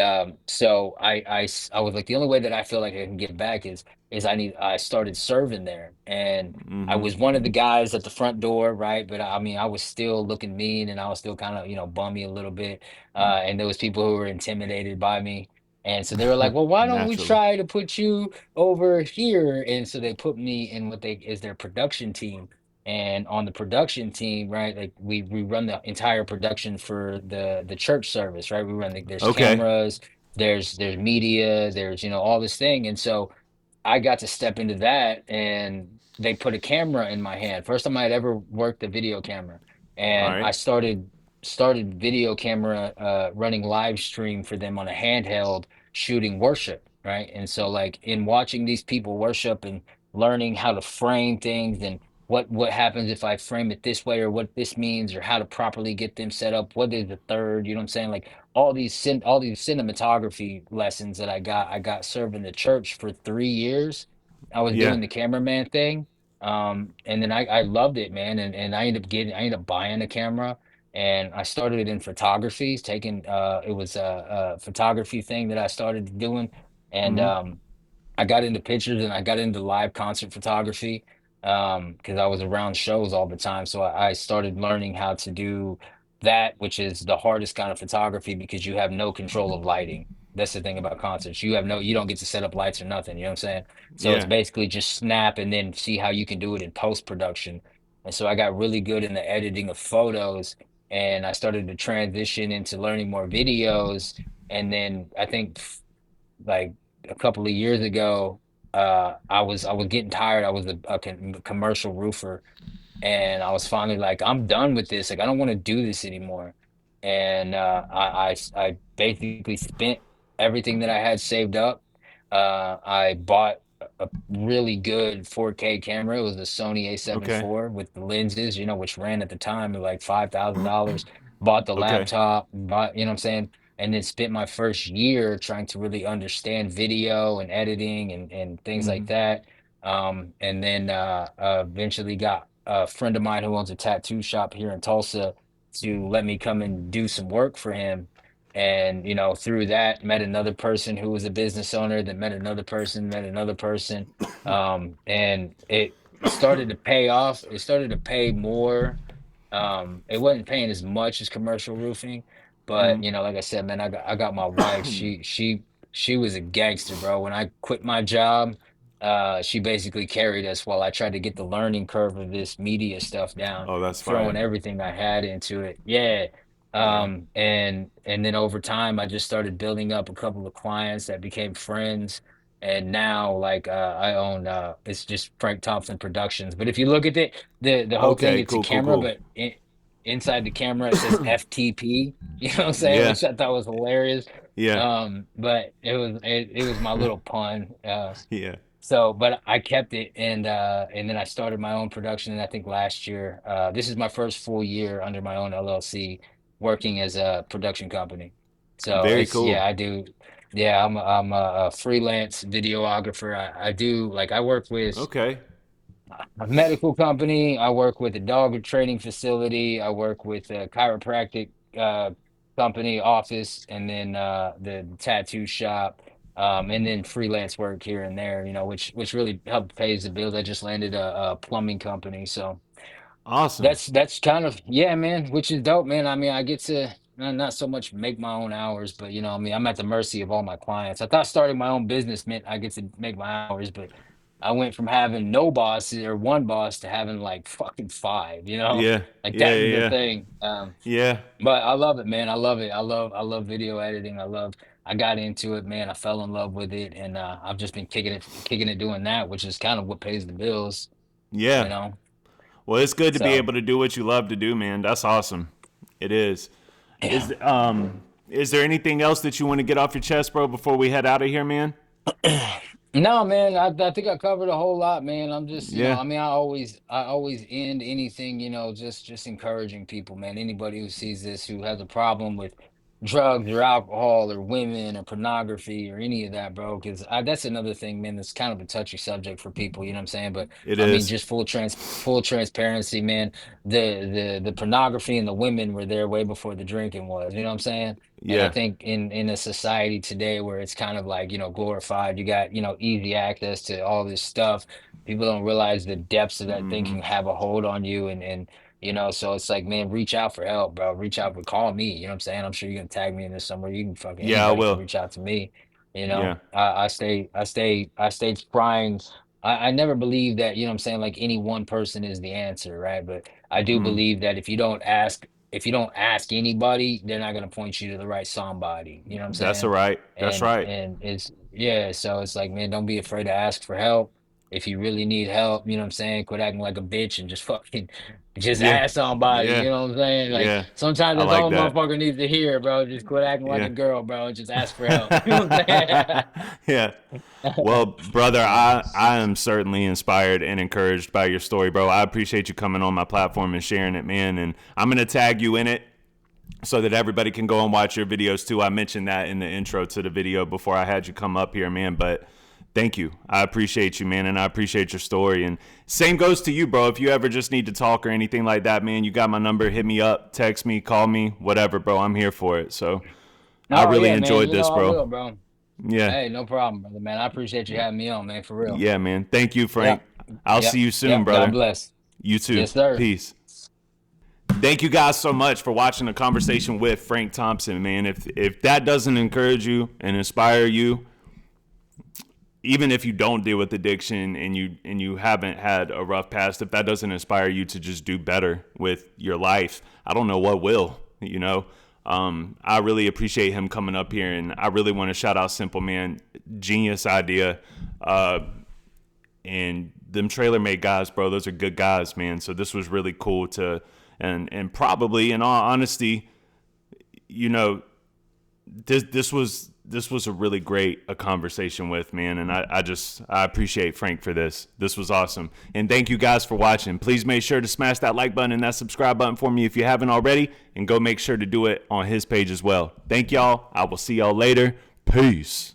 so I was like, the only way that I feel like I can give back is I started serving there, and I Mm-hmm. was one of the guys at the front door, right? But I mean, I was still looking mean, and I was still kind of, bummy a little bit. And there was people who were intimidated by me. And so they were like, well, why don't we Naturally. try to put you over here? And so they put me in what they is their production team. And on the production team, right, like we run the entire production for the church service, right? We run there's Okay. cameras, there's media, there's all this thing. And so I got to step into that, and they put a camera in my hand. First time I had ever worked a video camera. All And I right. started video camera running live stream for them on a handheld, shooting worship, right? And so like in watching these people worship and learning how to frame things, and what happens if I frame it this way, or what this means, or how to properly get them set up, what is the third, you know what I'm saying? Like all these cinematography lessons that I got serving the church for 3 years. I was Yeah. doing the cameraman thing. And then I loved it, man. And I ended up buying a camera, and I started it in photography, taking it was a photography thing that I started doing. And Mm-hmm. I got into pictures, and I got into live concert photography, because I was around shows all the time. So I started learning how to do that, which is the hardest kind of photography because you have no control of lighting. That's the thing about concerts. You don't get to set up lights or nothing. You know what I'm saying? So it's Yeah. basically just snap and then see how you can do it in post production. And so I got really good in the editing of photos, and I started to transition into learning more videos. And then I think like a couple of years ago, I was getting tired. I was a commercial roofer, and I was finally like, I'm done with this. Like, I don't want to do this anymore. And I basically spent everything that I had saved up. I bought a really good 4K camera. It was a Sony A7 Okay. IV with the lenses, which ran at the time at like $5,000. Bought the Okay. laptop, bought, what I'm saying? And then spent my first year trying to really understand video and editing and things Mm-hmm. like that. And then eventually got a friend of mine who owns a tattoo shop here in Tulsa to let me come and do some work for him. And through that, met another person who was a business owner, that met another person, met another person. And it started to pay off. It started to pay more. It wasn't paying as much as commercial roofing, but like I said, man, I got my wife. She was a gangster, bro. When I quit my job, she basically carried us while I tried to get the learning curve of this media stuff down, Oh, that's throwing fire. everything I had into it. Yeah. Yeah. And then over time I just started building up a couple of clients that became friends. And now like I own it's just Frank Thompson Productions. But if you look at it, the whole thing, Okay. it's a Cool. Cool. camera, Cool. but inside the camera it says FTP, you know what I'm saying? Yeah. Which I thought was hilarious. Yeah. But it was my little pun. Yeah. So, but I kept it, and then I started my own production. And I think last year, this is my first full year under my own LLC, working as a production company. So Very it's cool. yeah, I do. Yeah, I'm a freelance videographer. I do like I work with Okay. a medical company. I work with a dog training facility. I work with a chiropractic company office, and then the tattoo shop, and then freelance work here and there. Which really helped pays the bills. I just landed a plumbing company, so Awesome. that's kind of yeah, man. Which is dope, man. I mean, I get to not so much make my own hours, but I mean, I'm at the mercy of all my clients. I thought starting my own business meant I get to make my hours, but I went from having no bosses or one boss to having like fucking five, Yeah. like Yeah. that's the Yeah. thing. Yeah. But I love it, man. I love it. I love video editing. I got into it, man. I fell in love with it, and I've just been kicking it doing that, which is kind of what pays the bills, you Yeah. know. Well, it's good to be So able to do what you love to do, man. That's awesome. It is. yeah. Is there anything else that you want to get off your chest, bro, before we head out of here, man? No, man, I think I covered a whole lot, man. I'm just, Yeah, I mean, I always end anything, just encouraging people, man. Anybody who sees this who has a problem with drugs or alcohol or women or pornography or any of that, bro, because that's another thing, man, that's kind of a touchy subject for people, you know what I'm saying? But it I mean, is. just full transparency, man. The pornography and the women were there way before the drinking was, you know what I'm saying? And I Yeah. think in a society today where it's kind of like, glorified, you got, easy access to all this stuff. People don't realize the depths of that Hmm. thinking have a hold on you so it's like, man, reach out for help, bro. Reach out for call me. You know what I'm saying? I'm sure you're gonna tag me in this somewhere. You can fucking Yeah, I anybody can will. reach out to me. Yeah. I stay trying. I never believe that, you know what I'm saying, like any one person is the answer, right? But I do Hmm. believe that if you don't ask anybody, they're not gonna point you to the right somebody. You know what I'm That's all saying? right. That's right. And it's yeah, so it's like, man, don't be afraid to ask for help. If you really need help, you know what I'm saying? Quit acting like a bitch and just fucking just Yeah. ask somebody. Yeah. You know what I'm saying? Like Yeah. sometimes I that's like all a that. motherfucker needs to hear, bro. Just quit acting like Yeah. a girl, bro, and just ask for help. You know what Yeah. I'm Well, brother, saying? I am certainly inspired and encouraged by your story, bro. I appreciate you coming on my platform and sharing it, man. And I'm going to tag you in it so that everybody can go and watch your videos too. I mentioned that in the intro to the video before I had you come up here, man. But thank you. I appreciate you, man. And I appreciate your story. And same goes to you, bro. If you ever just need to talk or anything like that, man, you got my number. Hit me up, text me, call me, whatever, bro. I'm here for it. So I Oh really yeah, man. enjoyed this, I bro. will, bro. Yeah. Hey, no problem, brother, man. I appreciate you having me on, man, for real. Yeah, man. Thank you, Frank. Yep. I'll see Yep. you soon, Yep. God brother. bless. You too. Yes, sir. Peace. Thank you guys so much for watching the conversation with Frank Thompson, man. If that doesn't encourage you and inspire you, even if you don't deal with addiction and you haven't had a rough past, if that doesn't inspire you to just do better with your life, I don't know what will, you know. I really appreciate him coming up here, and I really want to shout out Simple Man. Genius idea. And them TraylorMade guys, bro, those are good guys, man. So this was really cool to, and probably in all honesty, you know, this was a really great conversation with, man. And I appreciate Frank for this. This was awesome. And thank you guys for watching. Please make sure to smash that like button and that subscribe button for me if you haven't already, and go make sure to do it on his page as well. Thank y'all. I will see y'all later. Peace.